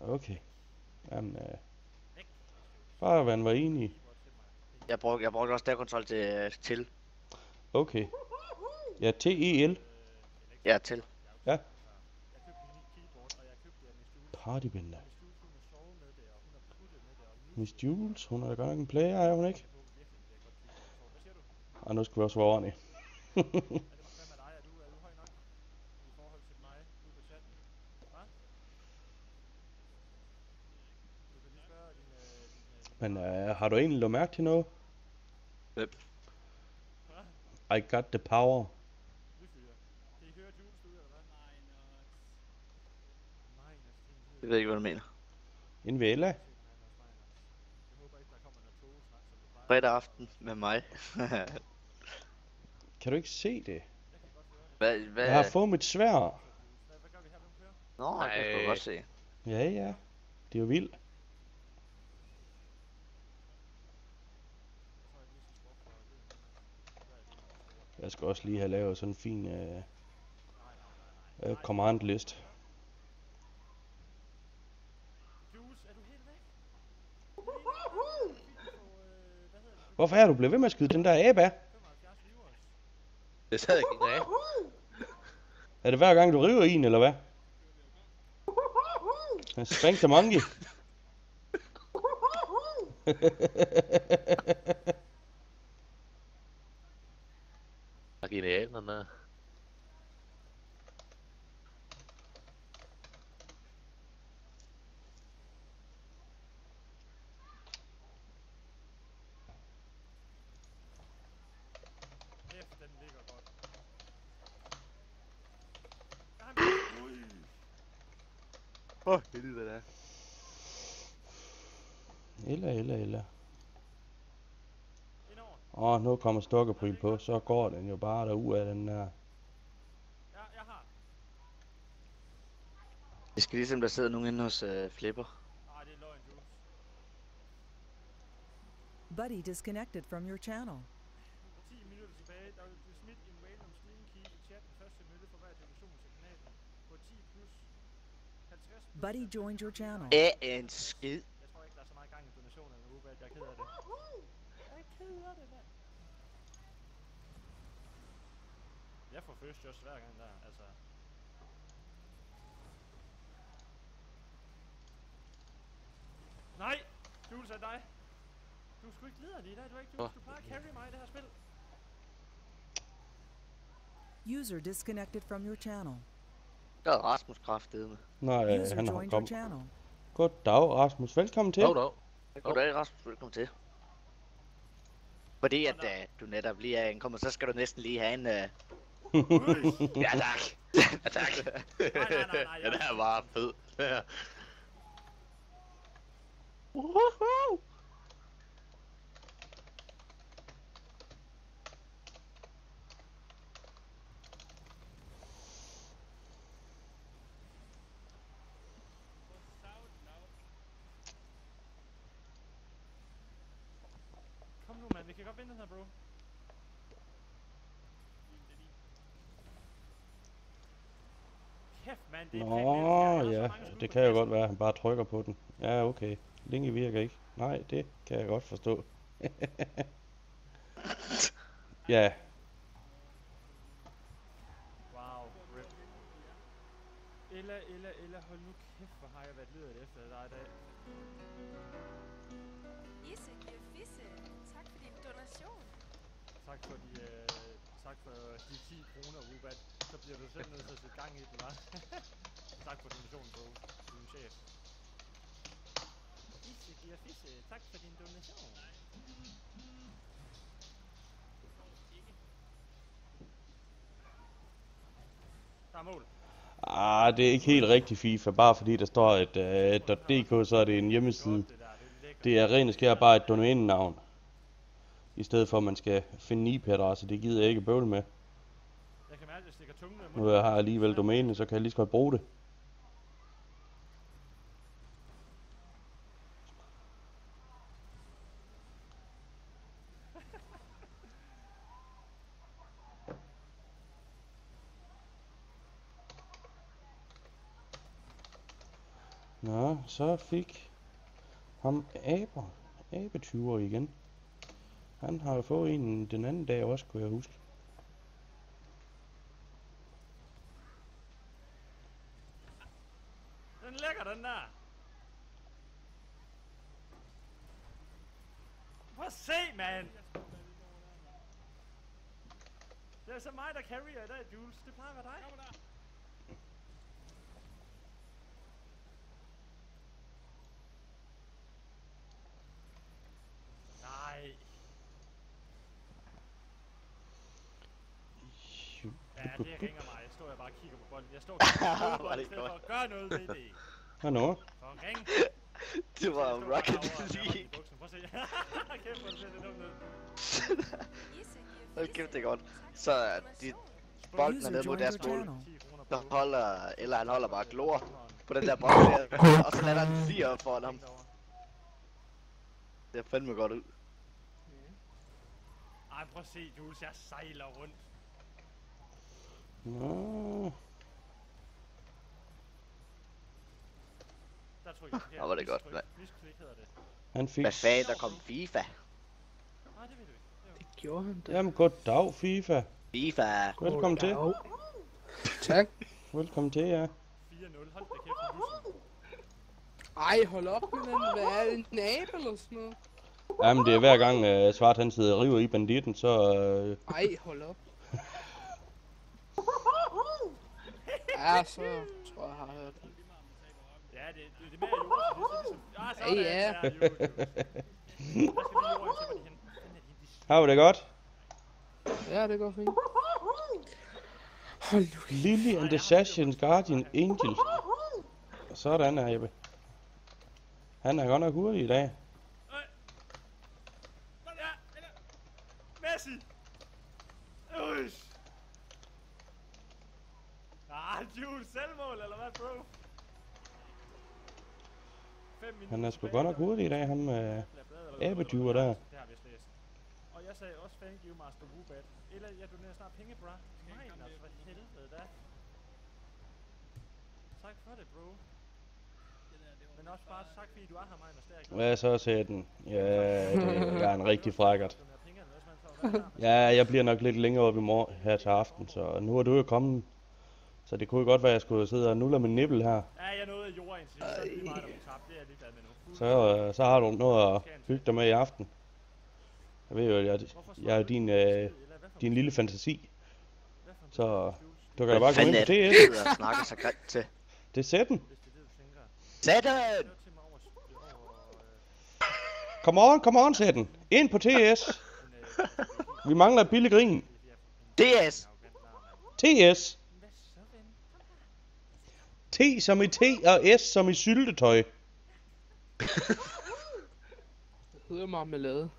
Okay. Jamen, bare hvad han var enig. Jeg brugte også stavekontrol til. Okay. Ja, T-E-L. Ja, til. Ja. Partybender. Miss Jules, hun er da godt nok en player, er hun ikke? Og nu skal vi også være ordentlige. Men har du egentlig lagt mærke til noget? Hvem? I got the power. Jeg ved ikke, hvad du mener. En Vela. Fredag aften med mig. Kan du ikke se det? Hvad? Jeg har fået mit sværd. Nå, jeg kan sgu godt se. Ja. Det er jo vildt. Jeg skal også lige have lavet sådan en fin command list. Hvorfor er du blevet ved med at skyde den der abe af? Det sad ikke af. Er det hver gang du river en, eller hvad? Spank the monkey. Er genial, den der. Helvede da. Eller. Nu kommer stokkerpryl på, så går den jo bare derud af den der. Det skal ligesom der sidder nogen inde hos Flipper. Buddy disconnected from your channel. 10 minutter tilbage, der vil blive smidt en random stream key i chatten. Første mølle for hver donation til kanalen. På 10 plus 50 plus. Buddy joined your channel. En skid. Jeg tror ikke, der er så meget gang i donationerne nu, jeg er ked af det. Jeg er ked af det, mand. Jeg får first just hver gang der, altså. Nej! Jules er dig! Du er sgu ikke leder lige der, du er ikke Jules, du plejer at carry mig i det her spil. User disconnected from your channel. Der er Rasmus kraftedeme. Nej, User han har joined your kommet. channel. Goddag, Rasmus. Velkommen til. Goddag, Rasmus. Velkommen til. Fordi at du netop lige er ankommet, så skal du næsten lige have en... Ja, tak. Ja, tak. Nej. Den her var fed. Ja. Kom nu, mand. Vi kan godt vinde den her, bro. Kæft, mand. Det er Nå, ja. Det kan jo godt være, at han bare trykker på den. Ja, okay. Linket virker ikke. Nej, det kan jeg godt forstå. Ja. Wow, rip. Ella, hold nu kæft, hvor har jeg været ledet efter dig i dag. Isse giver fisse. Tak for din donation. Tak for de 10 kroner, Rubat. Så bliver du selv nødt til at sætte gang i den, hva'? Tak for donationen, bro. Du er en chef. Isse giver fisse. Tak for din donation. Der er mål. Det er ikke helt rigtig FIFA, bare fordi der står et .dk, så er det en hjemmeside. Det er rent og skær bare et domænenavn. I stedet for at man skal finde IP-adresse, det gider jeg ikke bøvle med. Jeg kan mærke, at jeg stikker tungen med. Nu har jeg alligevel domæne, så kan jeg lige så godt bruge det. Nå, så fik ham abetyver igen. Han har jo fået en den anden dag også, kunne jeg huske. Den lækker, den der. Prøv at se, mand. Det er så mig, der carrier i dag, Jules. Det plejer at være dig. Nej. Ja, det ringer mig. Jeg står bare og kigger på bolden. Jeg står og kigger på bolden i stedet for at gøre noget ved det. Hvad nu? Det var Rocket League. Prøv at se. Kæft, hvor det ser det dumt ud. Hold kæft, det er godt. Så er bolden er nede mod deres mål. Så holder, eller han holder bare glor på den der bold der. Og så lader han lige op foran ham. Det er fandme godt ud. Ej, prøv at se, Jules. Jeg sejler rundt. Nå. Der tror jeg, Nå, var det godt. Nej. Han fik... Hvad fanden, der kom FIFA? Nej, det ved du ikke. Det gjorde han da. Jamen, goddag, FIFA. FIFA. Velkommen til. Tak. Velkommen til, ja. 4-0. Hold da kæft, Jules. Ej, hold op med den. Hvad er det? En abe eller sådan noget? Jamen, det er hver gang Svart han sidder og river i banditten, så... Ej, hold op. Ja, så tror jeg, har hørt det. Ja, det er mere jord, så det er ligesom... Ja. Der skal lige jorden til, hvor de hen. Har du det godt? Ja, det går fint. Hold nu. Lily and the Assassin's Guardian Angel. Sådan er Jeppe. Han er godt nok hurtig i dag. Messi! Uish! Jules, selvmål, eller hvad, bro? 5 minutter. Han er sgu godt nok hurtig i dag, ham abetyver der. Det har vi læst. Og jeg sagde også thank you, Master Wubat. Eller jeg donerer snart penge, bro. Nej, altså, for helvede da. Tak for det, bro. Men også bare tak, fordi du er her, Magnus. Det er ikke Hvad så sagde den? Ja, det er en rigtig frækkert. Ja, jeg bliver nok lidt længere op i morgen her til aften, så nu er du jo kommet. Så det kunne godt være, at jeg skulle sidde og nulle min nippel her. Ja, jeg nåede jorden indtil, så er det lige meget, der blev tabt. Det er jeg ligeglad med nu. Så har du noget at hygge dig med i aften. Jeg ved jo, jeg er din lille fantasi. Så du kan da bare gå Fanden ind er på det, TS. du sidder og snakker så grimt til. Det er sætten. Satan! Come on, sætten. Ind på TS. Vi mangler et billig grin. DS! TS. T som i te og S som i syltetøj. Det hedder marmelade.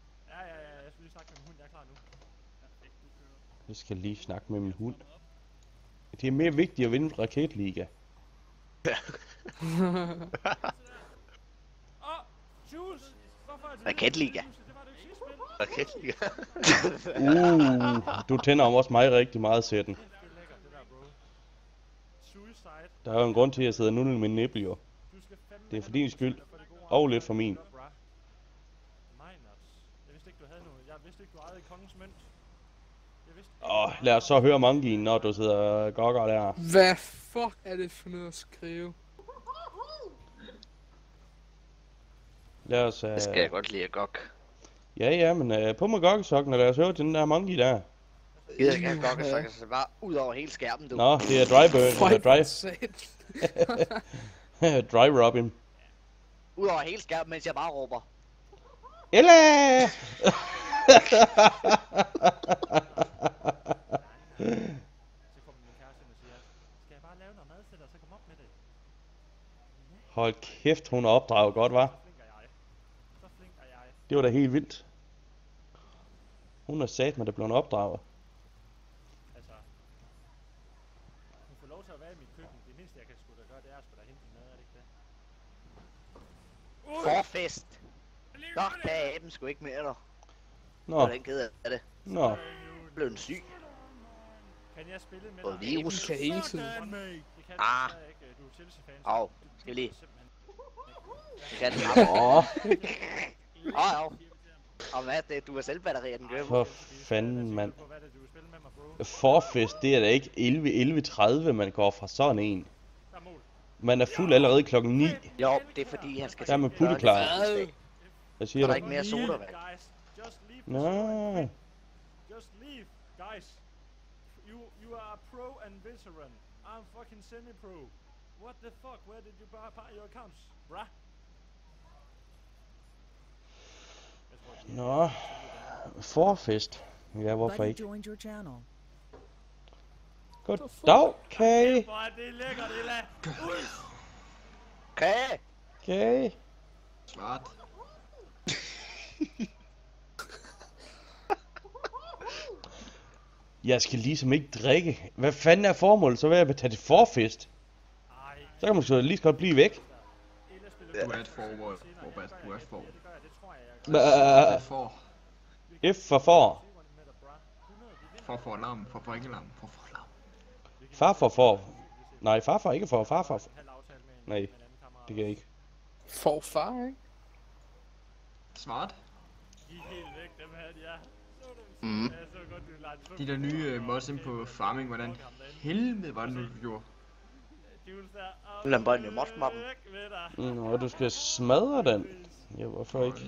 Jeg skal lige snakke med min hund, jeg er klar nu. Jeg skal lige snakke med min hund. Det er mere vigtigt at vinde raketliga. Jules! Hvorfor er det Raketliga. Raketliga. Du tænder om også mig rigtig meget, sætten. Der er jo en grund til, at jeg sidder nu med min næble, jo. Det er for din skyld. Og lidt for min. Jeg vidste ikke, du havde noget. Jeg vidste ikke, du ejede kongens mønt. Lad os så høre mangien, når du sidder og gokker der. Hvad fuck er det for noget at skrive? Lad os... Det skal jeg godt lide at gok. Ja, men på med gokkesokken, og lad os høre den der mangi der. Gider ikke have gokkesokker, så bare ud over hele skærmen, du. Nå, det er dryburn, eller dry Robin. Ud over hele skærmen, mens jeg bare råber. Ella! Hold kæft, hun er opdraget godt, hva'? Det var da helt vildt. Hun er satme, der blev opdraget. Altså, hun får lov til at være i mit køkken. Det mindste, jeg kan sgu da gøre, det er at sgu da hente mad, er det ikke det? Forfest! Nå, der er aben sgu ikke mere, der. Nå. Jeg er den ked af det. Nå. Blev en syg. Kan jeg spille med og dig? virus. Kan hele tiden. Det kan Ah. ikke. Du er Chelsea-fan. Au, skal vi lige. Det kan den Og hvad er det? Du er selvbatterier, den gør. For fanden, mand. Forfest, det er da ikke 11:30, man går fra sådan en. Man er fuld allerede klokken 9. Jo, det er fordi, han skal Der er man putteklar. Hvad siger der du? er ikke mere sodavand. Nej. Just leave, guys. You are pro and veteran. I'm fucking semi-pro. What the fuck? Where did you buy your accounts, bruh? Nå. Forfest. Ja, hvorfor ikke? Joined your channel. Goddag, Kage. Hvor er det lækkert, Ella. Kage. Kage. Svart. Jeg skal ligesom ikke drikke. Hvad fanden er formålet så ved at tage til forfest? Så kan man sgu lige så godt blive væk. Du er et formål, Robert. Du er et formål. F for for. For lam, for alarm, for lam. Far for. Nej, farfar ikke for. Farfar. Nej, det kan jeg ikke. Forfar, ikke? Svart. De er helt væk, dem her, de er. Mm. De der nye mods ind på farming, hvordan helvede var det nu, du gjorde? Lad mig jo modmappen. Nå, du skal smadre den. Ja, hvorfor ikke?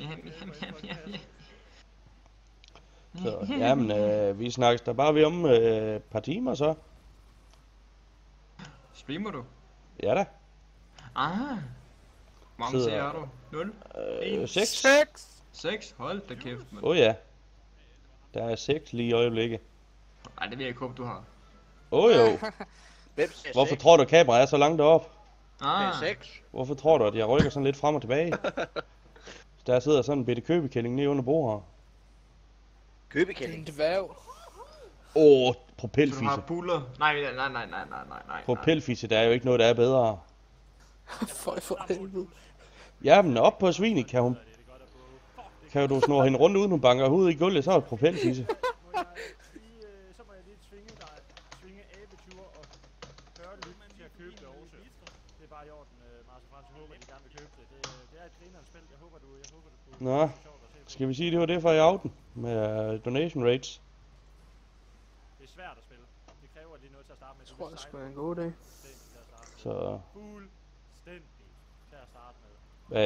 Så, jamen, vi snakkes der bare ved om et par timer så. Streamer du? Ja da. Aha. Hvor mange ser er du? 0? 6. 6? Hold da kæft, mand. Ja. Der er 6 lige i øjeblikket. Ej, det vil jeg ikke håbe, du har. Jo. Hvorfor tror du, kameraet er så langt deroppe? Hvorfor tror du, at jeg rykker sådan lidt frem og tilbage? Der sidder sådan en bitte købekælling lige under bordet. Købekælling? En dværg. Propelfisse. Så du har buller? Nej. Propelfisse, der er jo ikke noget, der er bedre. For helvede. Jamen, op på svinet kan du snurre hende rundt uden hun banker hovedet i gulvet, så er det propelfisse. Så må jeg lige tvinge abeture og gøre det lidt til at købe det også. Det er bare i orden, Martin Frans. Jeg håber, at de gerne vil købe det. Det er et grinerens spil. Jeg håber, du Nå, skal vi sige, det var det for i aften med donation rates? Det er svært at spille. Det kræver lige noget til at starte med. Jeg tror, det skulle være en god dag. Så... Fuldstændig til at starte med.